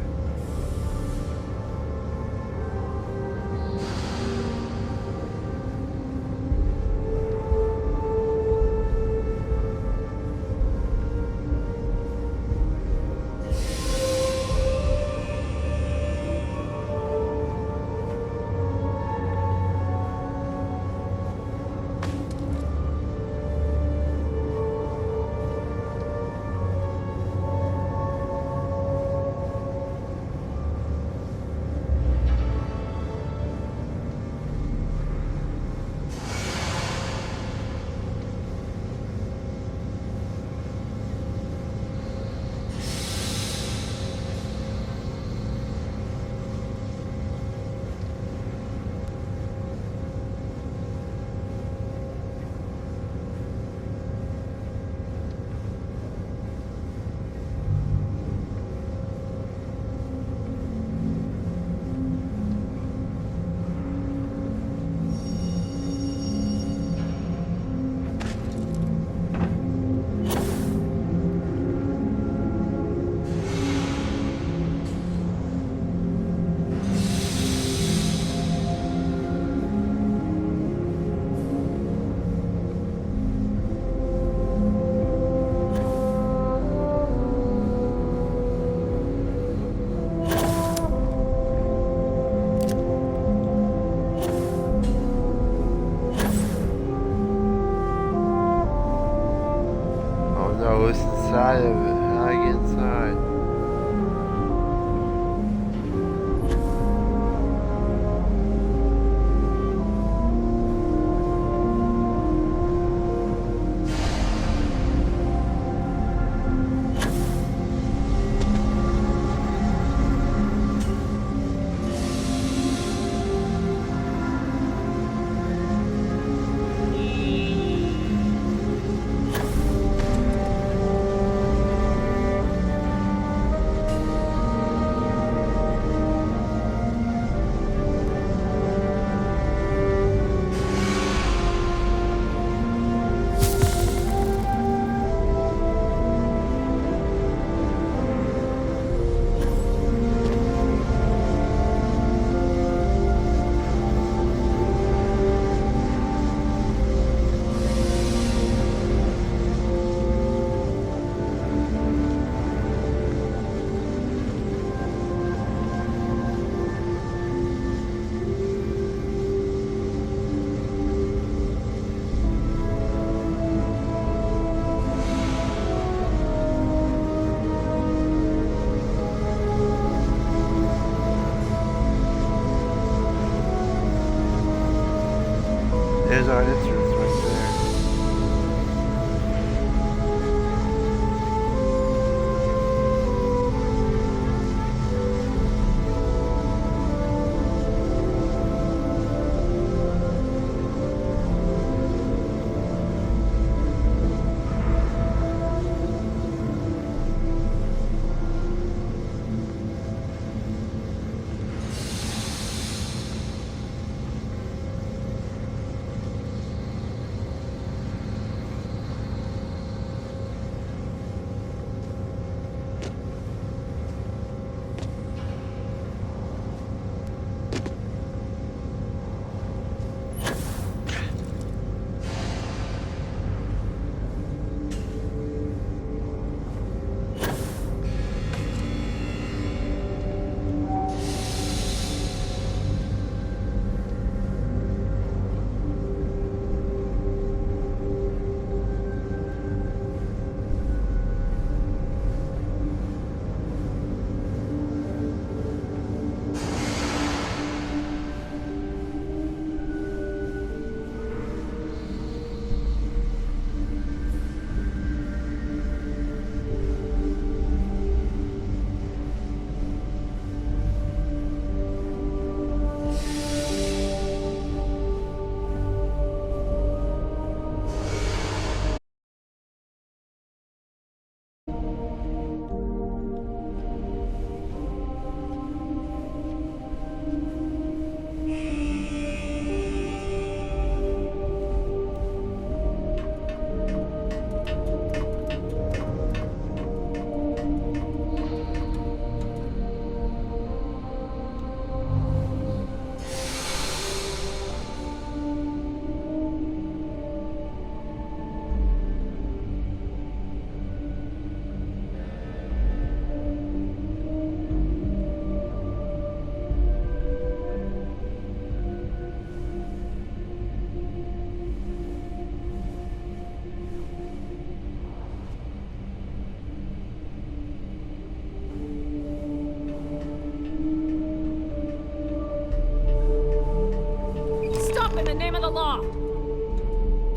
S4: the name of the law.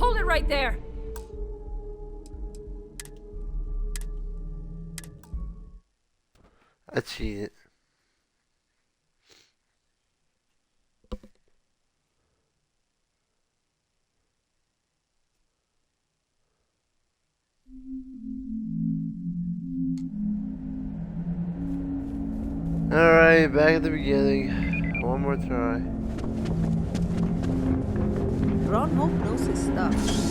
S4: Hold it right there.
S1: I cheated. Alright, back at the beginning. One more try.
S22: Ron Hope knows his stuff.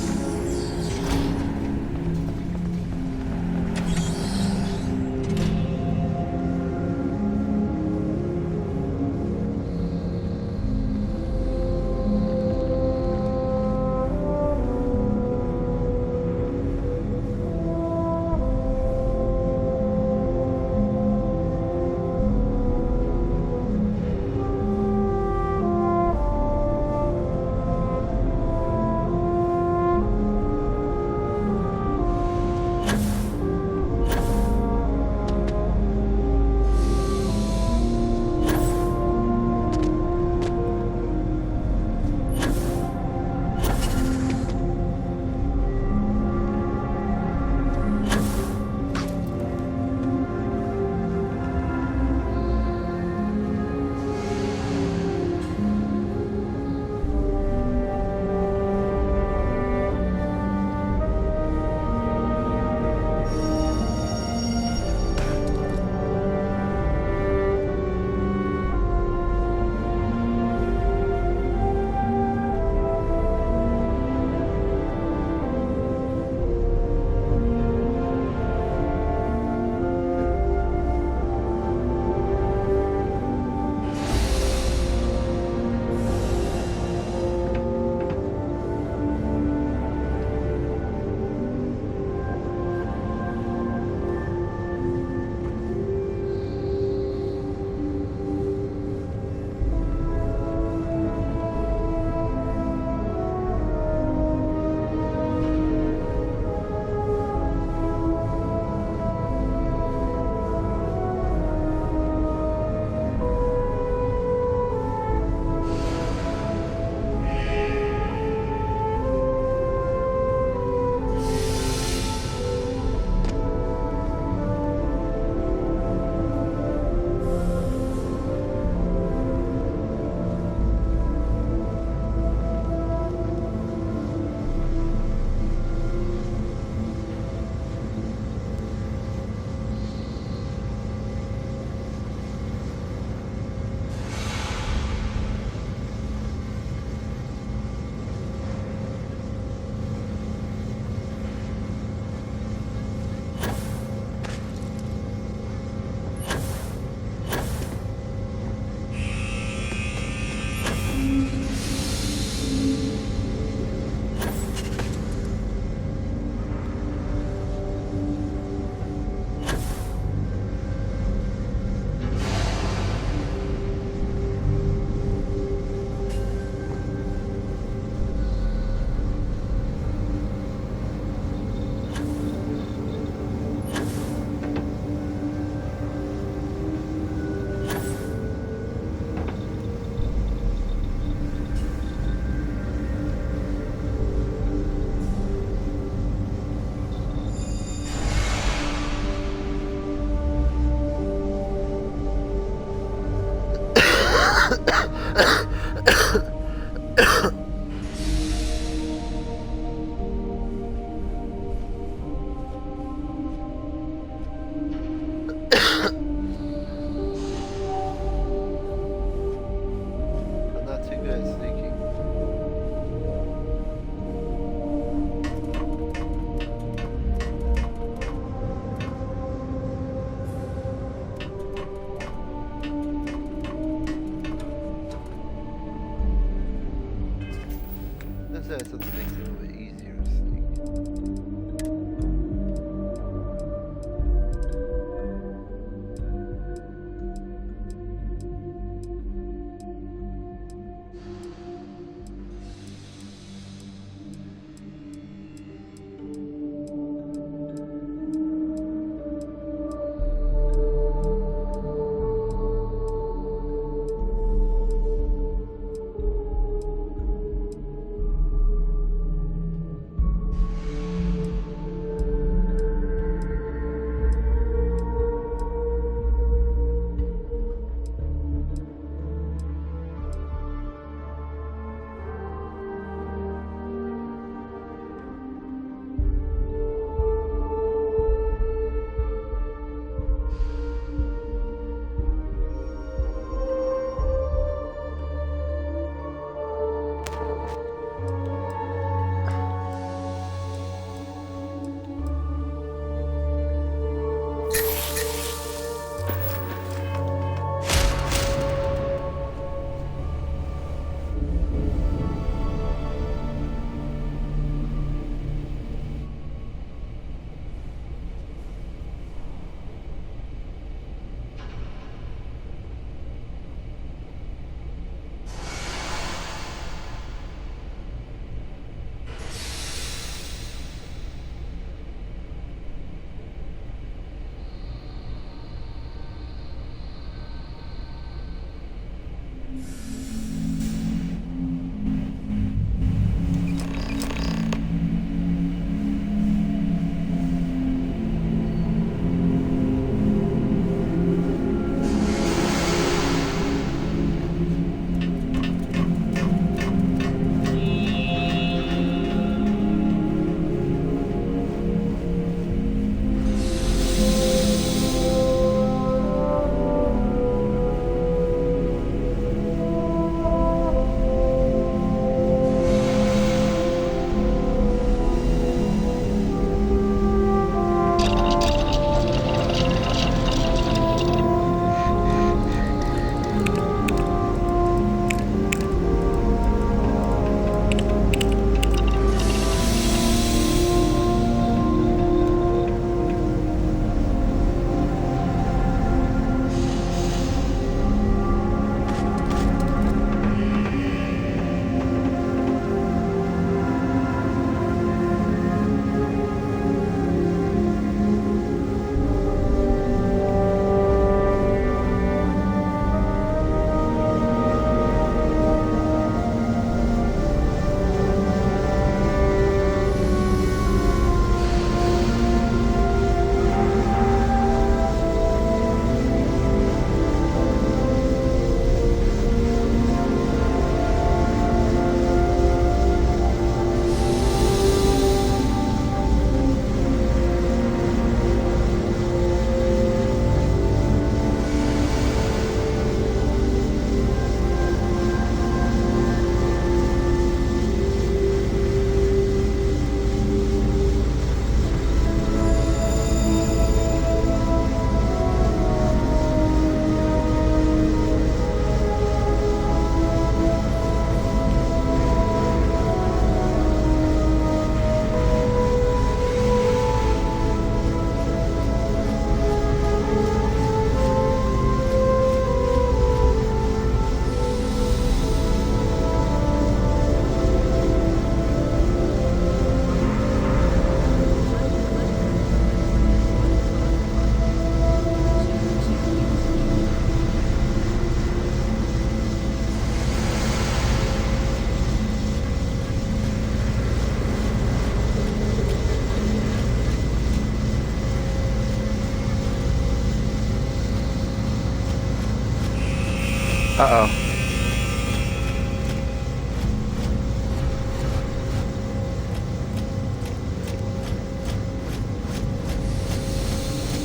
S1: Uh-oh.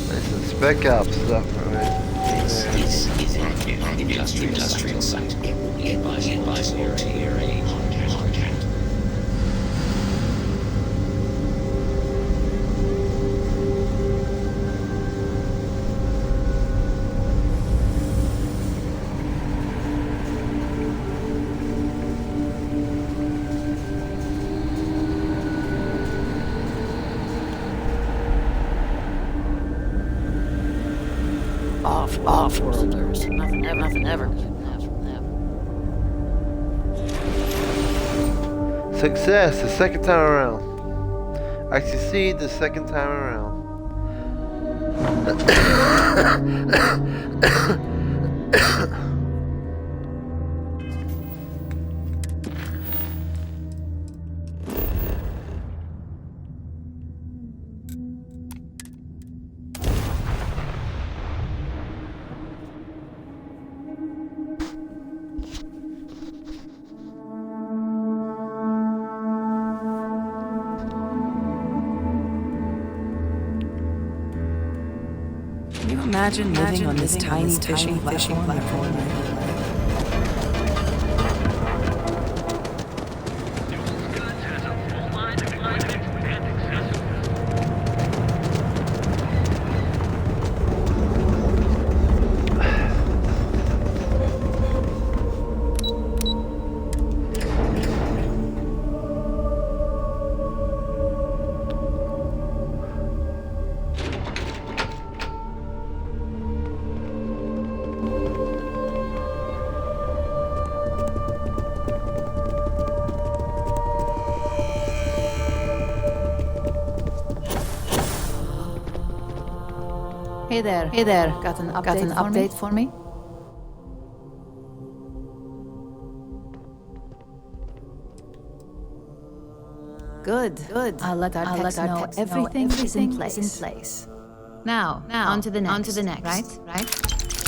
S1: There's some spec ops stuff, right?
S9: This is an industrial site. It will be advisable to hear a hard hat.
S21: Off-worlders. Nothing ever good enough from them.
S1: Success the second time around. I succeed the second time around.
S3: Can you imagine living on this tiny fishing platform?
S14: Hey there. Got an update for me? Good. I'll let our techs know everything is in place. Now, on to the next. Right?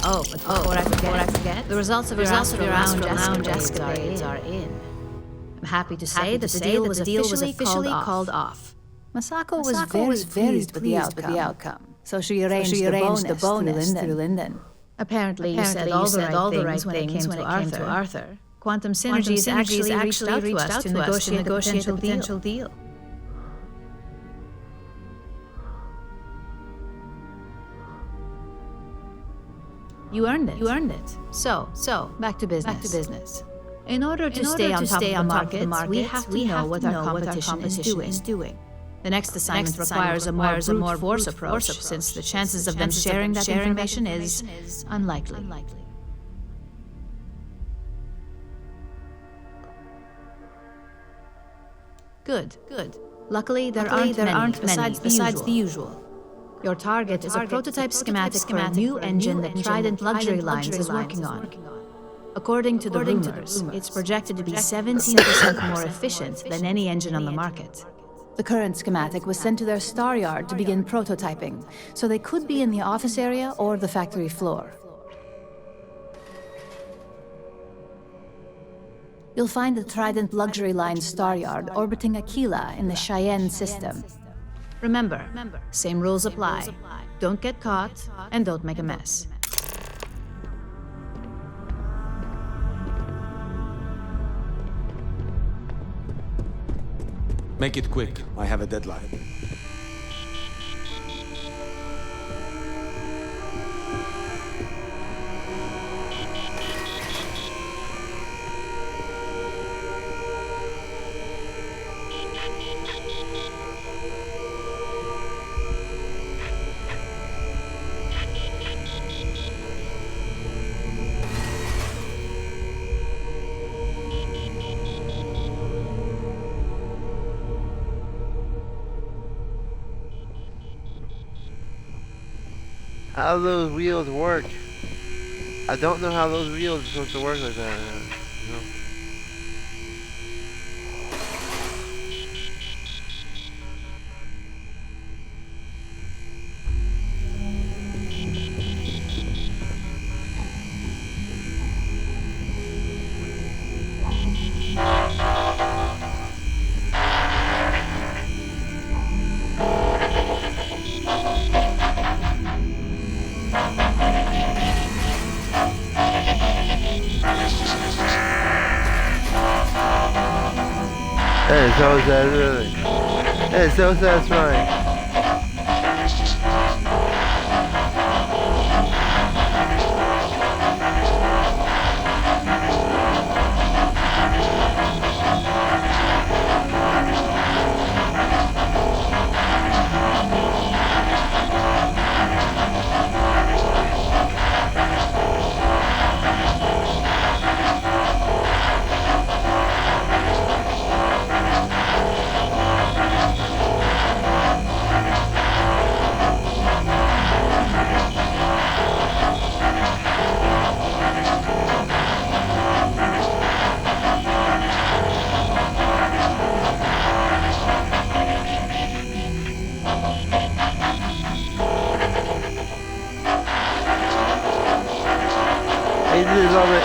S14: Oh, but before I forget, the results of your Astral Lounge escapades are in. I'm happy to say that the deal was officially called off. Masako was very pleased with the outcome. So she arranged the bonus through Linden. Apparently you said all the right things when it came to Arthur. Quantum Synergies actually reached out to us to negotiate a potential deal. You earned it. So back to business. In order to stay on top of the market, we have to know what our competition is doing. The next assignment requires a more brute force approach, since the chances of them sharing that information is unlikely. Good. Luckily, there aren't many besides the usual. Your target is a prototype schematic for a new engine that Trident Luxury Lines is working on. According to the rumors, it's projected to be 17% more efficient than any engine on the market. The current schematic was sent to their star yard to begin prototyping, so they could be in the office area or the factory floor. You'll find the Trident Luxury Line star yard orbiting Aquila in the Cheyenne system. Remember, same rules apply. Don't get caught, and don't make a mess.
S5: Make it quick. I have a deadline.
S1: How do those wheels work? I don't know how those wheels are supposed to work like that. You know? That is so satisfying. That is so satisfying. Love it.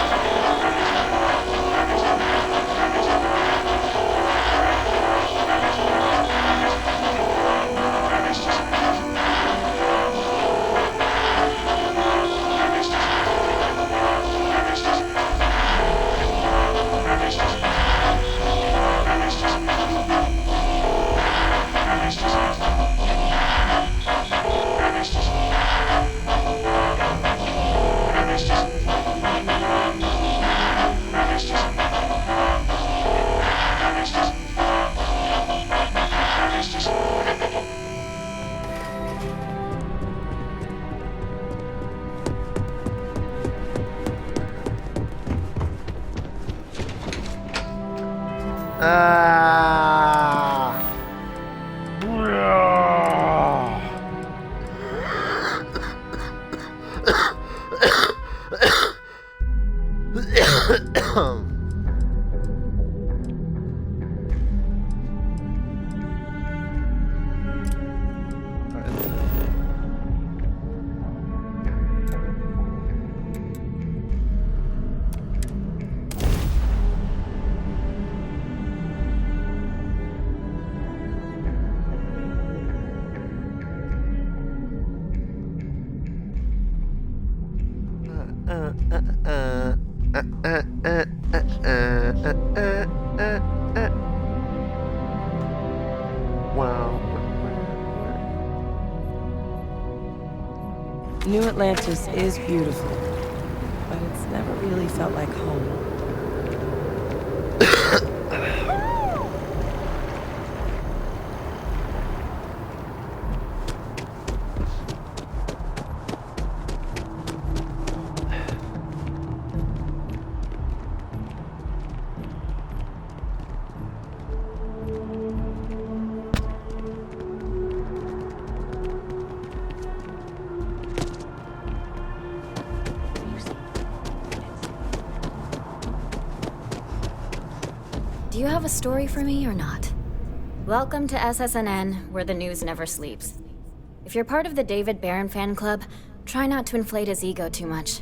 S1: Wow.
S7: New Atlantis is beautiful, but it's never really felt like home.
S12: Do you have a story for me or not? Welcome to SSNN, where the news never sleeps. If you're part of the David Barron fan club, try not to inflate his ego too much.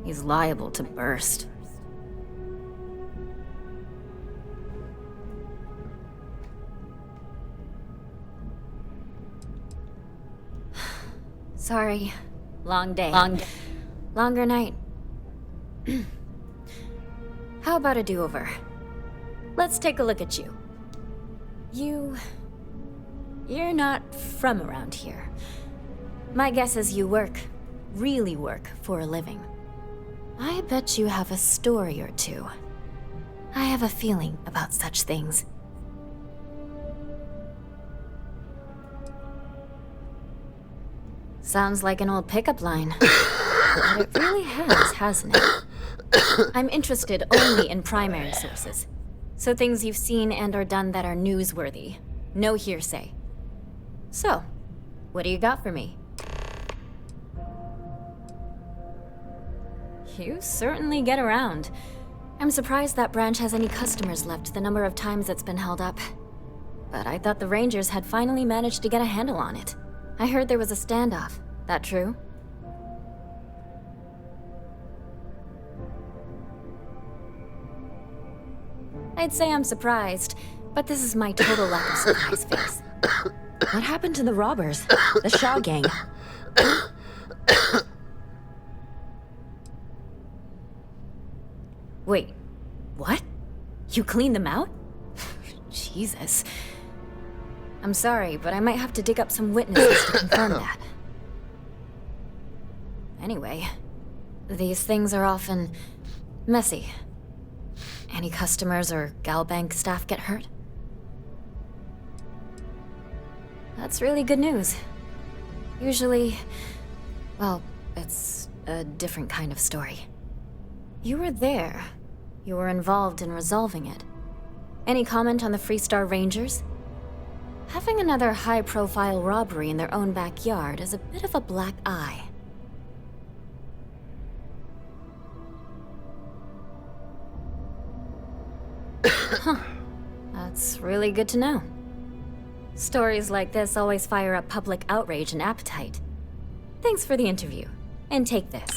S12: He's liable to burst. Sorry. Long day. Longer night. How about a do-over? Let's take a look at you. You're not from around here. My guess is you really work for a living. I bet you have a story or two. I have a feeling about such things. Sounds like an old pickup line. But it really has, hasn't it? I'm interested only in primary sources. So things you've seen and or done that are newsworthy. No hearsay. So, what do you got for me? You certainly get around. I'm surprised that branch has any customers left, the number of times it's been held up. But I thought the Rangers had finally managed to get a handle on it. I heard there was a standoff. That true? I'd say I'm surprised, but this is my total lack of surprise face. What happened to the robbers? The Shaw gang? Wait, what? You cleaned them out? Jeez. Jesus. I'm sorry, but I might have to dig up some witnesses to confirm that. Anyway, these things are often messy. Any customers or Galbank staff get hurt? That's really good news. Usually, well, it's a different kind of story. You were there. You were involved in resolving it. Any comment on the Freestar Rangers? Having another high-profile robbery in their own backyard is a bit of a black eye. Huh. That's really good to know. Stories like this always fire up public outrage and appetite. Thanks for the interview. And take this.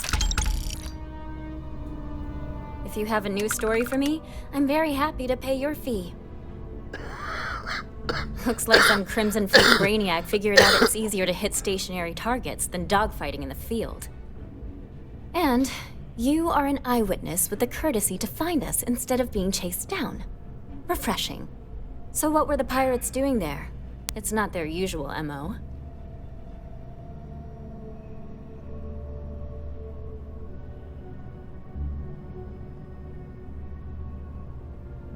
S12: If you have a new story for me, I'm very happy to pay your fee. Looks like some Crimson Fleet brainiac figured out it's easier to hit stationary targets than dogfighting in the field. And you are an eyewitness with the courtesy to find us instead of being chased down. Refreshing. So what were the pirates doing there? It's not their usual MO.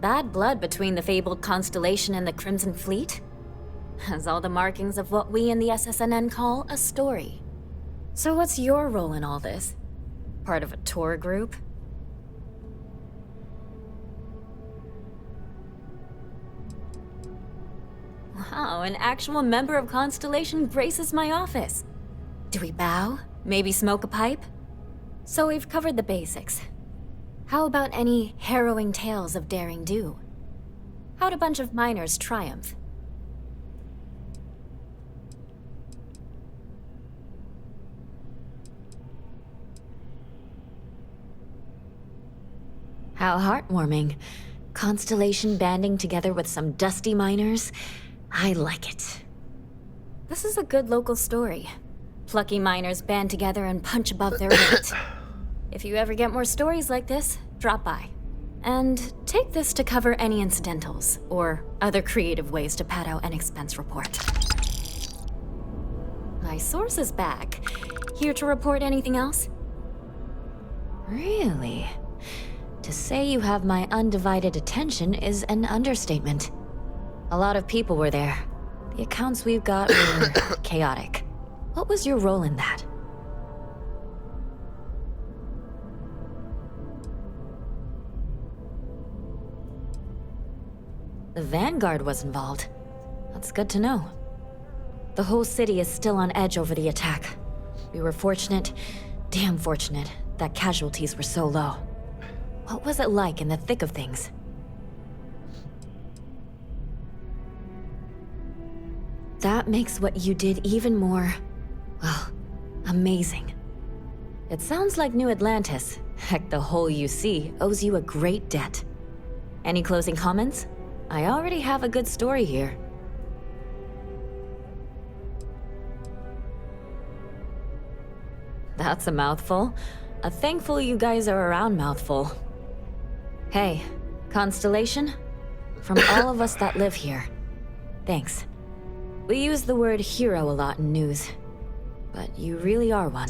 S12: Bad blood between the fabled Constellation and the Crimson Fleet? Has all the markings of what we in the SSNN call a story. So what's your role in all this? Part of a tour group? Wow, an actual member of Constellation graces my office. Do we bow? Maybe smoke a pipe? So we've covered the basics. How about any harrowing tales of daring do? How'd a bunch of miners triumph? How heartwarming. Constellation banding together with some dusty miners. I like it. This is a good local story. Plucky miners band together and punch above their weight. If you ever get more stories like this, drop by. And take this to cover any incidentals, or other creative ways to pad out an expense report. My source is back. Here to report anything else? Really? To say you have my undivided attention is an understatement. A lot of people were there. The accounts we've got were chaotic. What was your role in that? The Vanguard was involved. That's good to know. The whole city is still on edge over the attack. We were fortunate, damn fortunate, that casualties were so low. What was it like in the thick of things? That makes what you did even more, well, amazing. It sounds like New Atlantis, heck, the whole UC, owes you a great debt. Any closing comments? I already have a good story here. That's a mouthful. A thankful you guys are around mouthful. Hey, Constellation? From all of us that live here, thanks. We use the word hero a lot in news, but you really are one.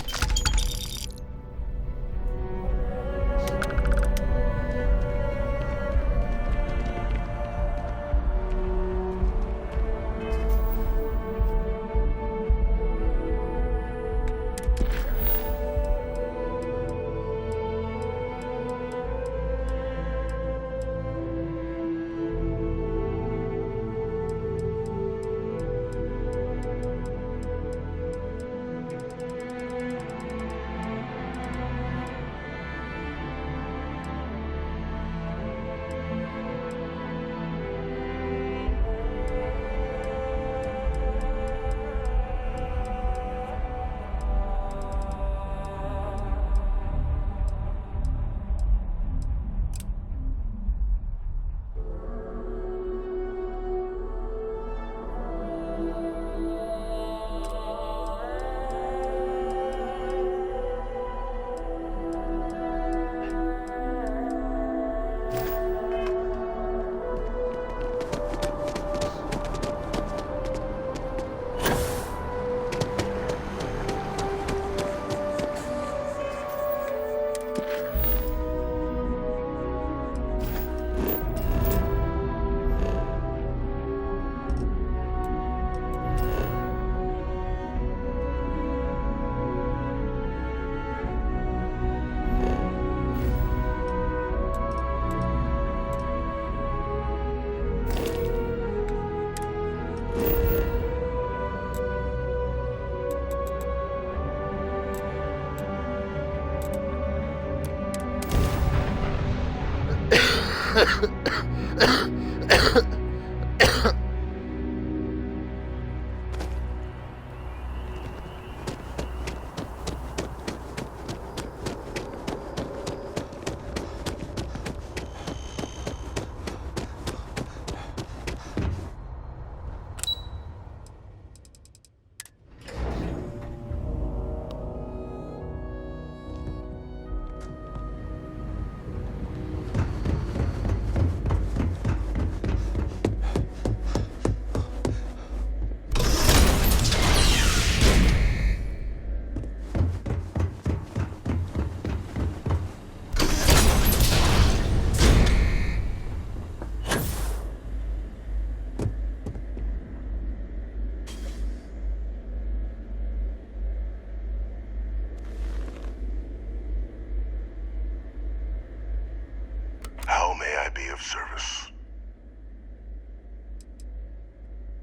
S13: How may I be of service?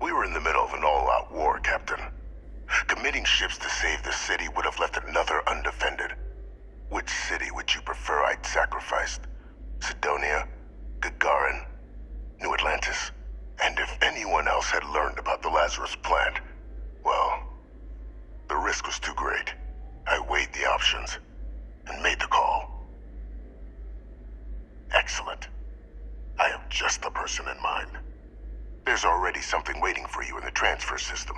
S13: We were in the middle of an all-out war, Captain. Committing ships to save the city would have left another undefended. Which city would you prefer I'd sacrificed? Sidonia? Gagarin? New Atlantis? And if anyone else had learned about the Lazarus plant, well, the risk was too great. I weighed the options and made the call. Excellent. I have just the person in mind. There's already something waiting for you in the transfer system.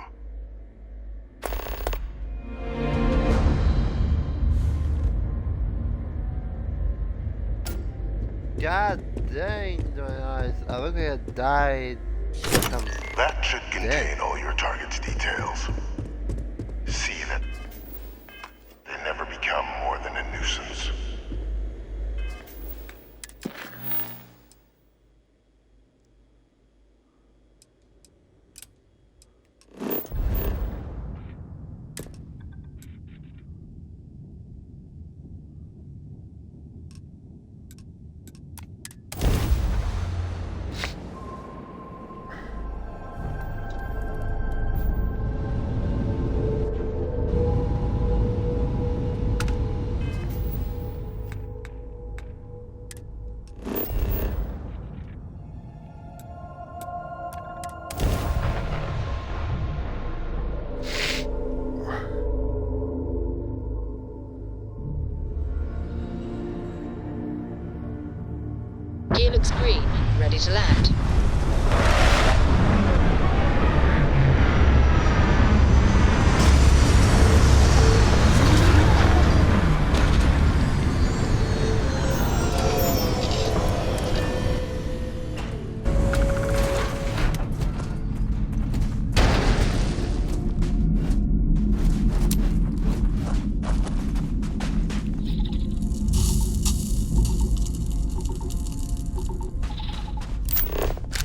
S1: God dang, my eyes. I look like I died.
S13: That should contain all your target's details. See that they never become more than a nuisance.
S15: Gear looks green. Ready to land.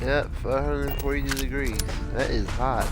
S1: Yep, 542 degrees. That is hot.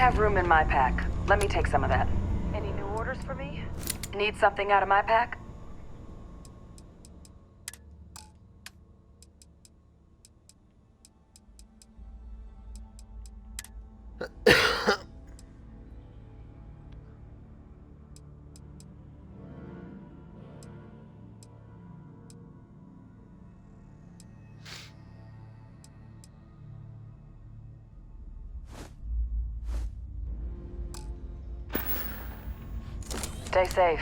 S16: have room in my pack. Let me take some of that. Any new orders for me? Need something out of my pack? Stay safe.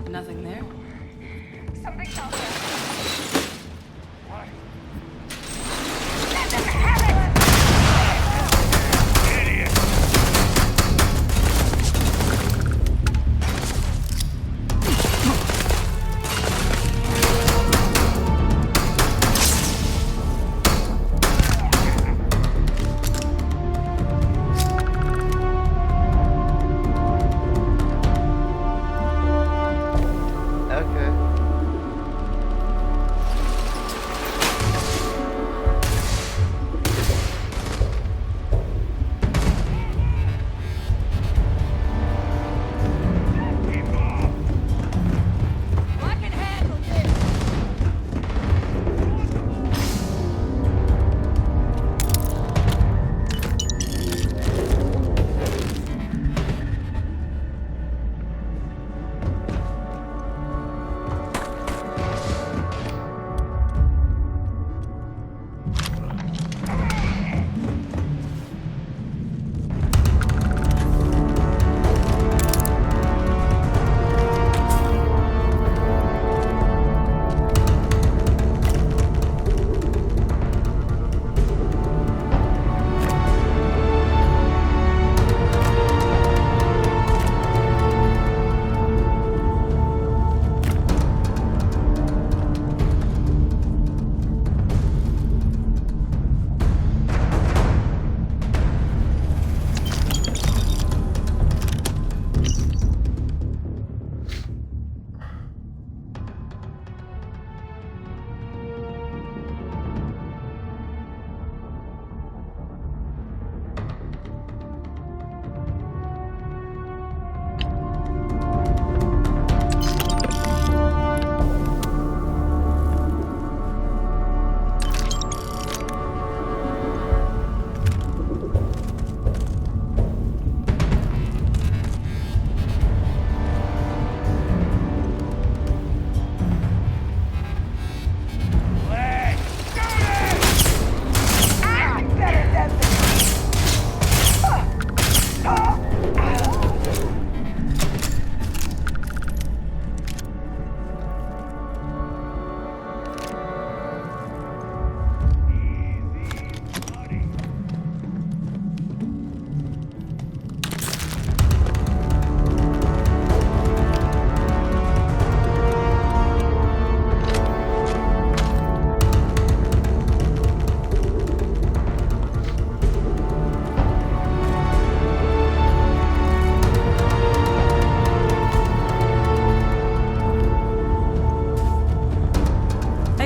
S3: Nothing there.
S16: Something's out there.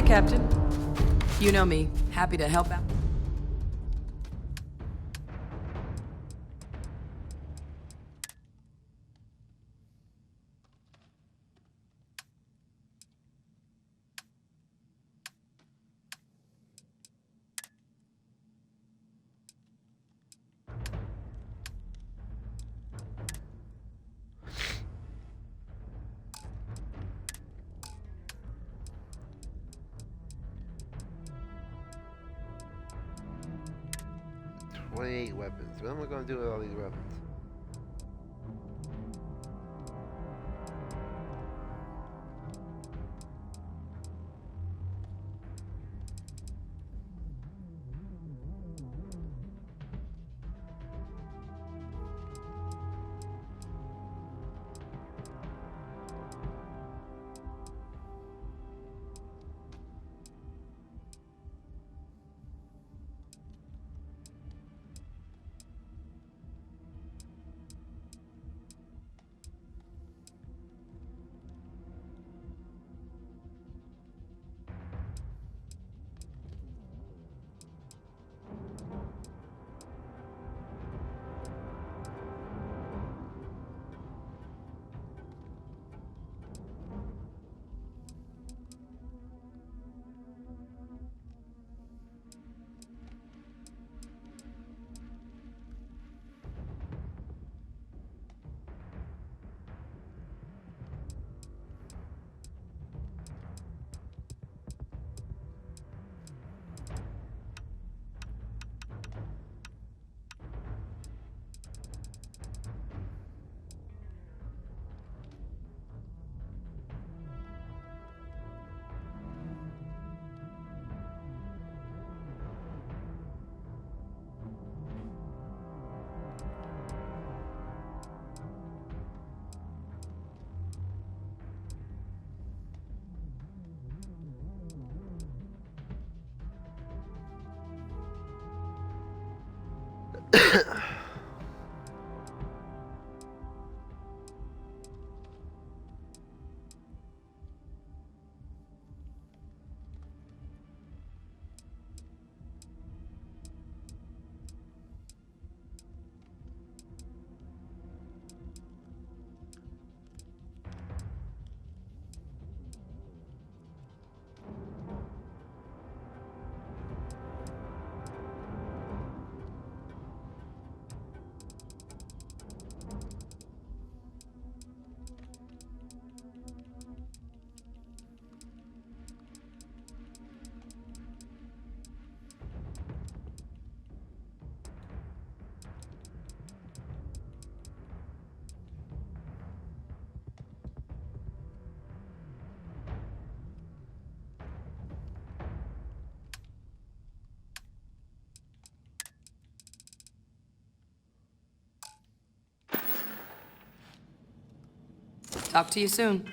S3: Captain. You know me. Happy to help out.
S1: Weapons. What am I going to do with all these weapons?
S11: Talk to you soon.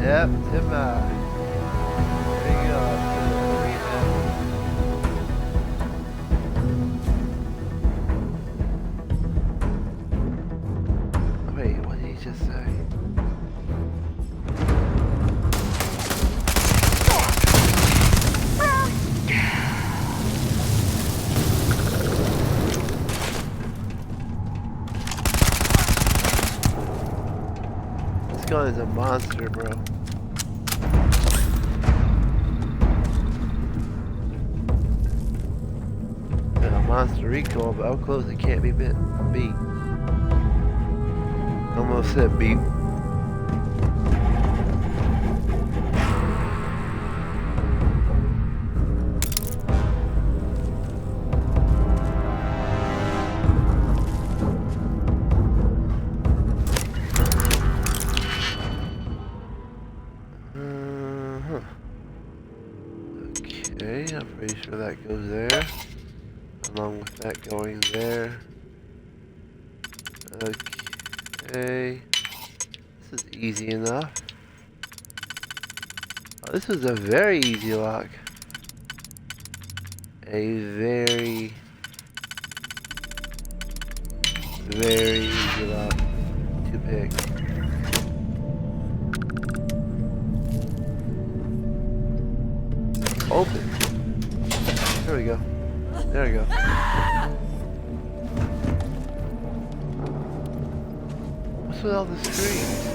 S1: Yep, Timber. There you go. Wait, what did he just say? This gun is a monster, bro. Monster recoil, but up close it can't be beat. Almost said beat. Pretty sure that goes there. Along with that going there. Okay. This is easy enough. Oh, this was a very easy lock. A very easy lock to pick. Open. There we go. There we go. What's with all the screens?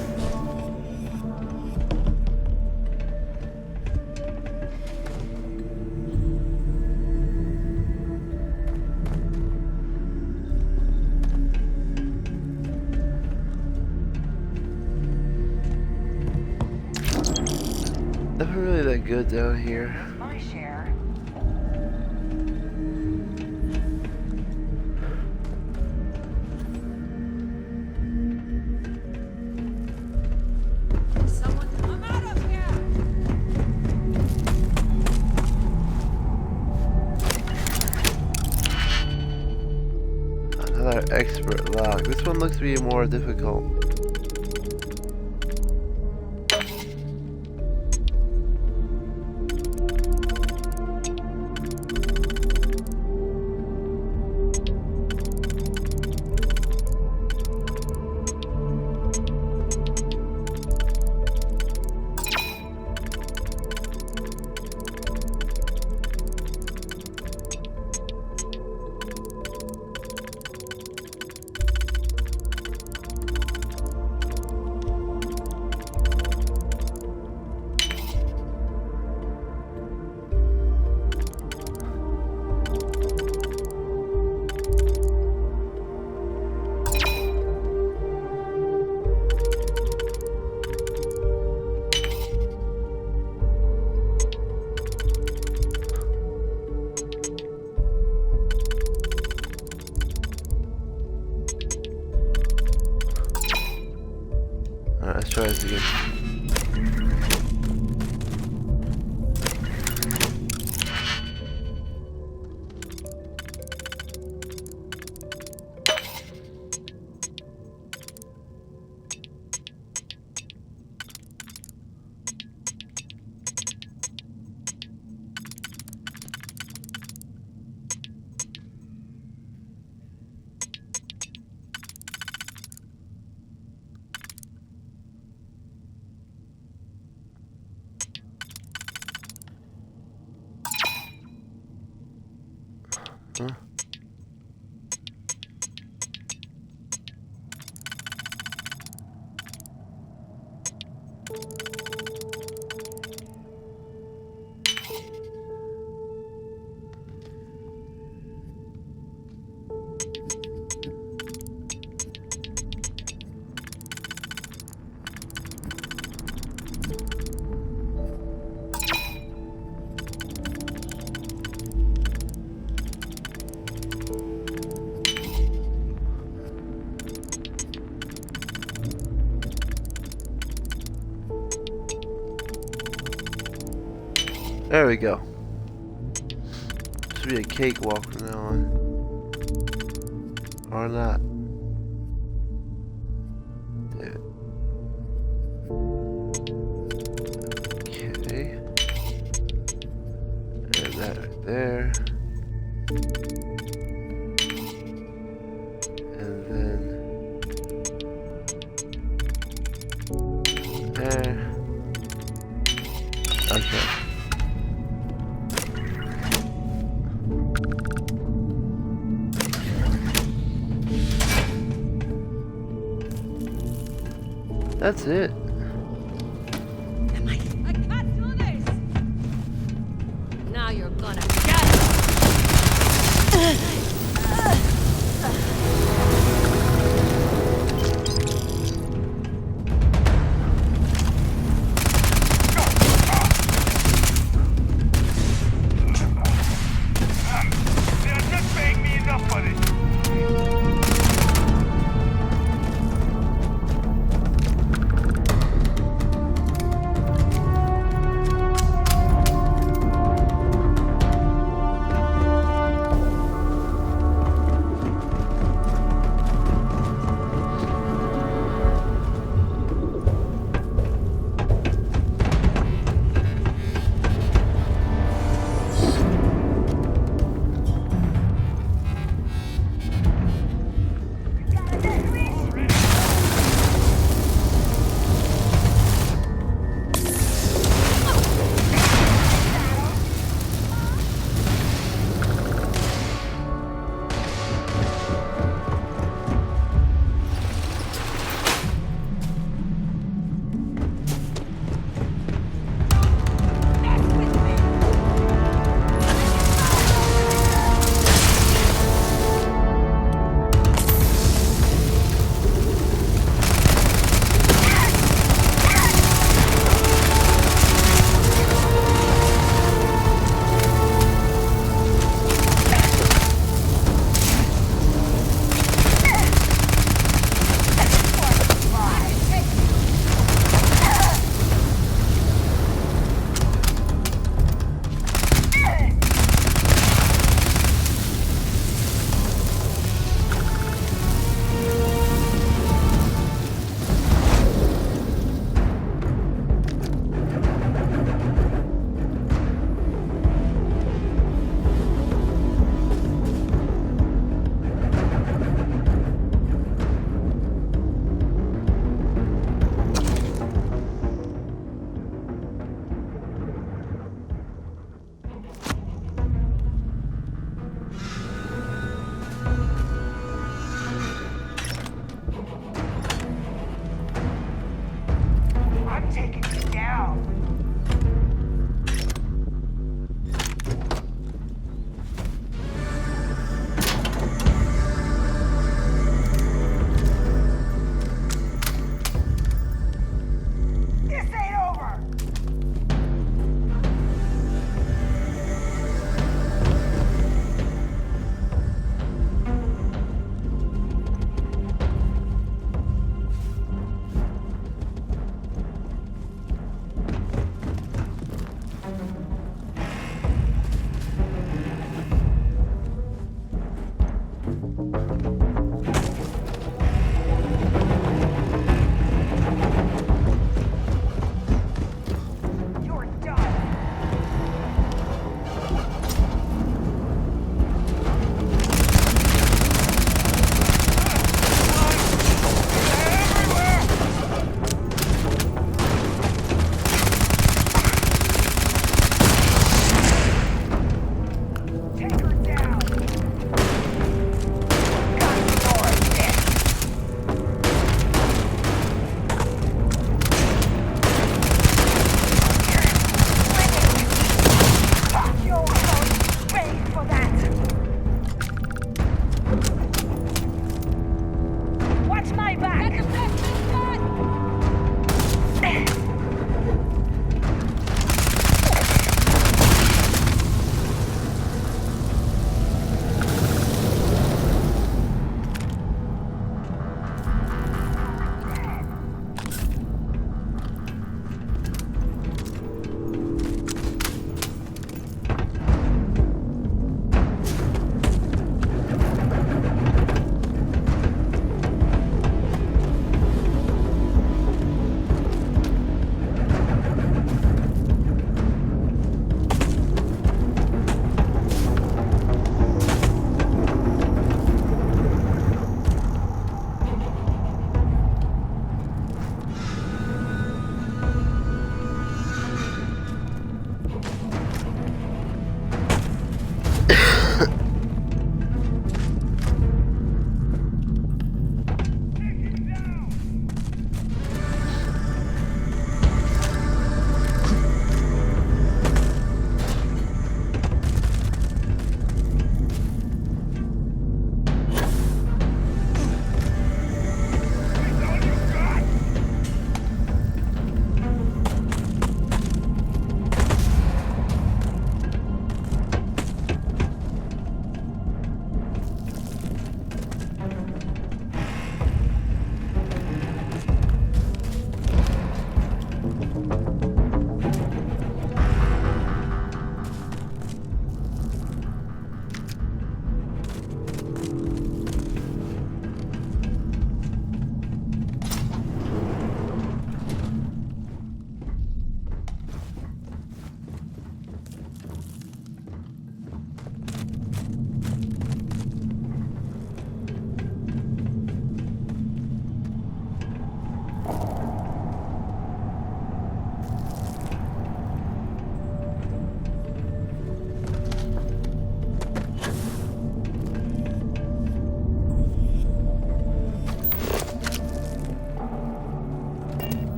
S1: Nothing really that good down here.
S16: My share.
S4: Someone come out of here!
S1: Another expert lock. This one looks to be more difficult. Let's try this again. Huh? There we go. Should be a cakewalk from now on. Or not. There. Okay. And that right there. And then there. Okay. That's it.
S4: I can't do this! Now you're gonna get
S13: They're not paying me enough for this.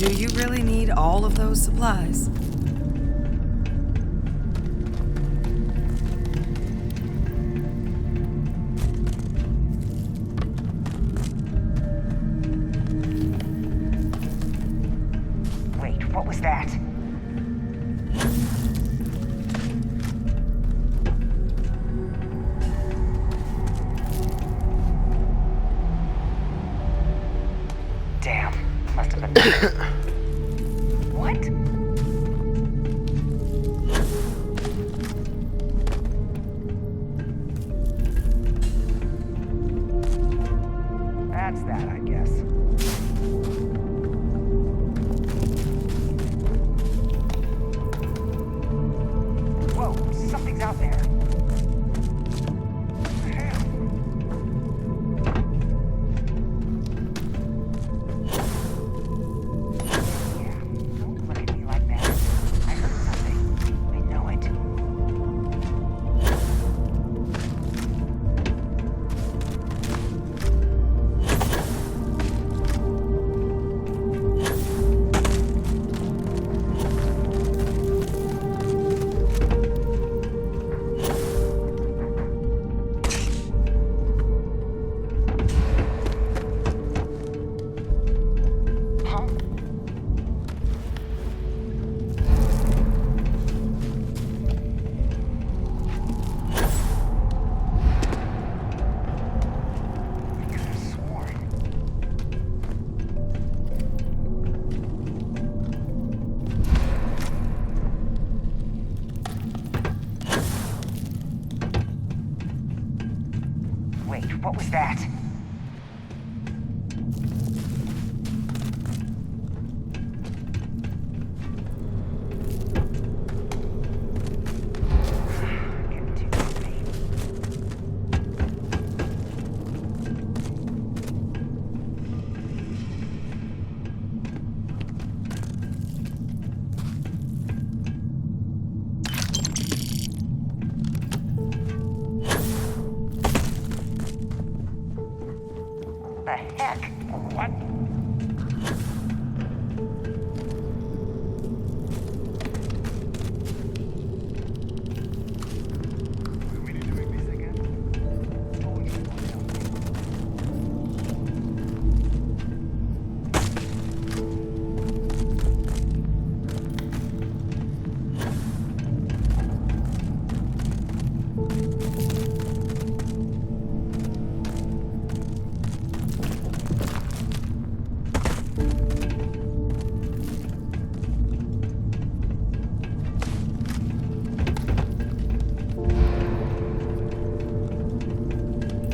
S11: Do you really need all of those supplies?
S17: Wait, what was that? Damn, must have been. What? That's that, I guess. Whoa, something's out there. Wait, what was that? The heck? What?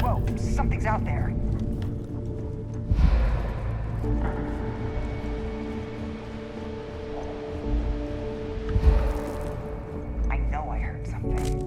S17: Whoa, something's out there. I know I heard something.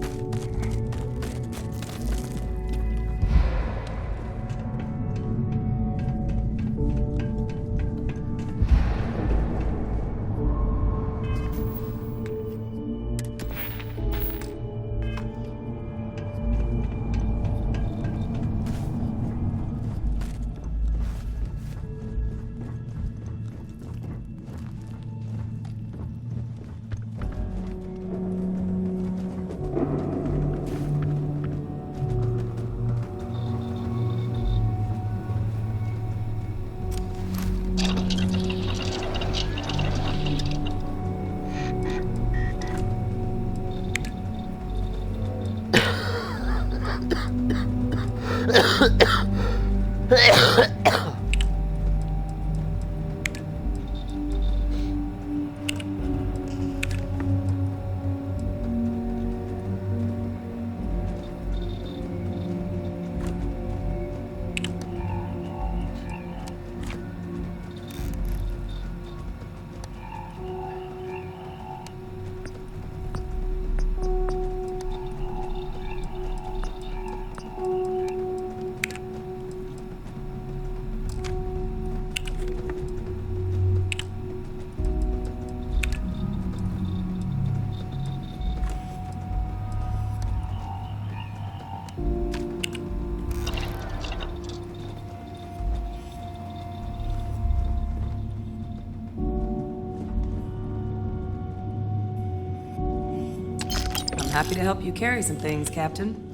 S11: Happy to help you carry some things, Captain.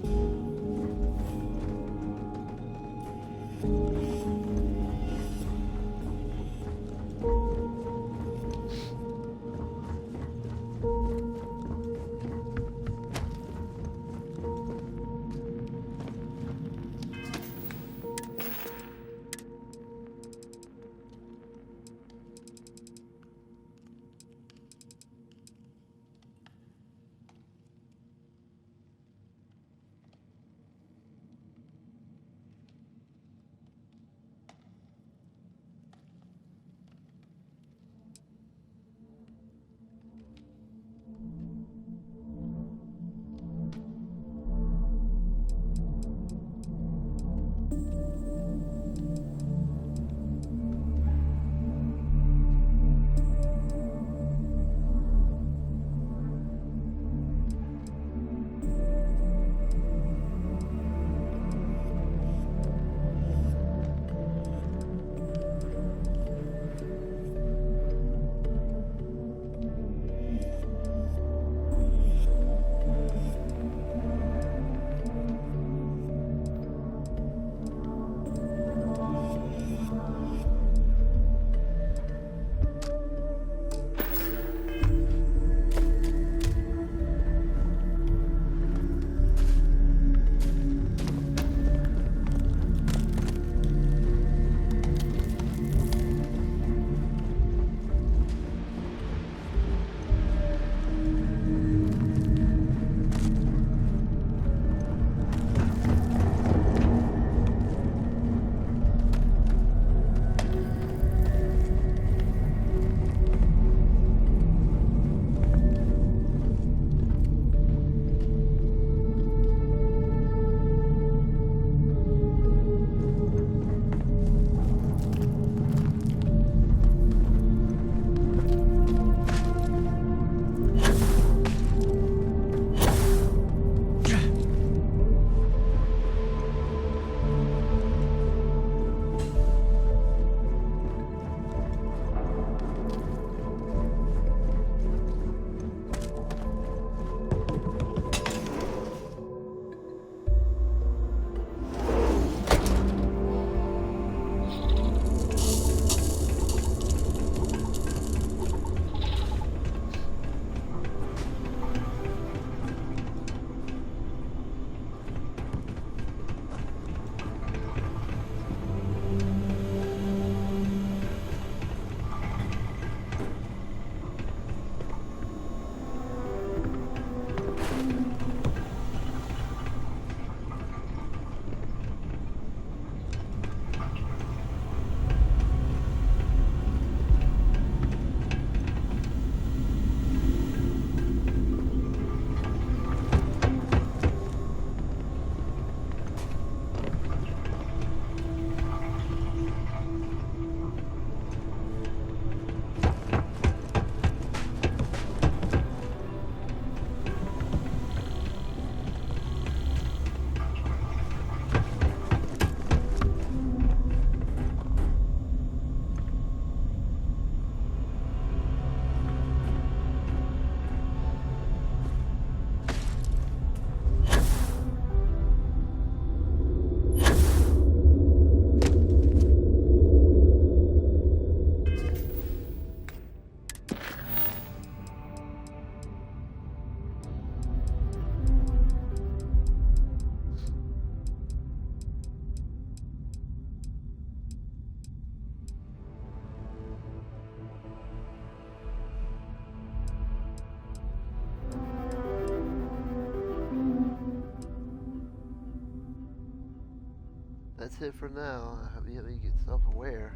S1: That's it for now. I hope you get self-aware.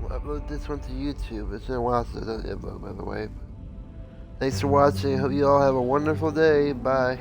S1: We'll upload this one to YouTube. It's been a while since I've done the upload, by the way. Thanks for watching. Hope you all have a wonderful day. Bye.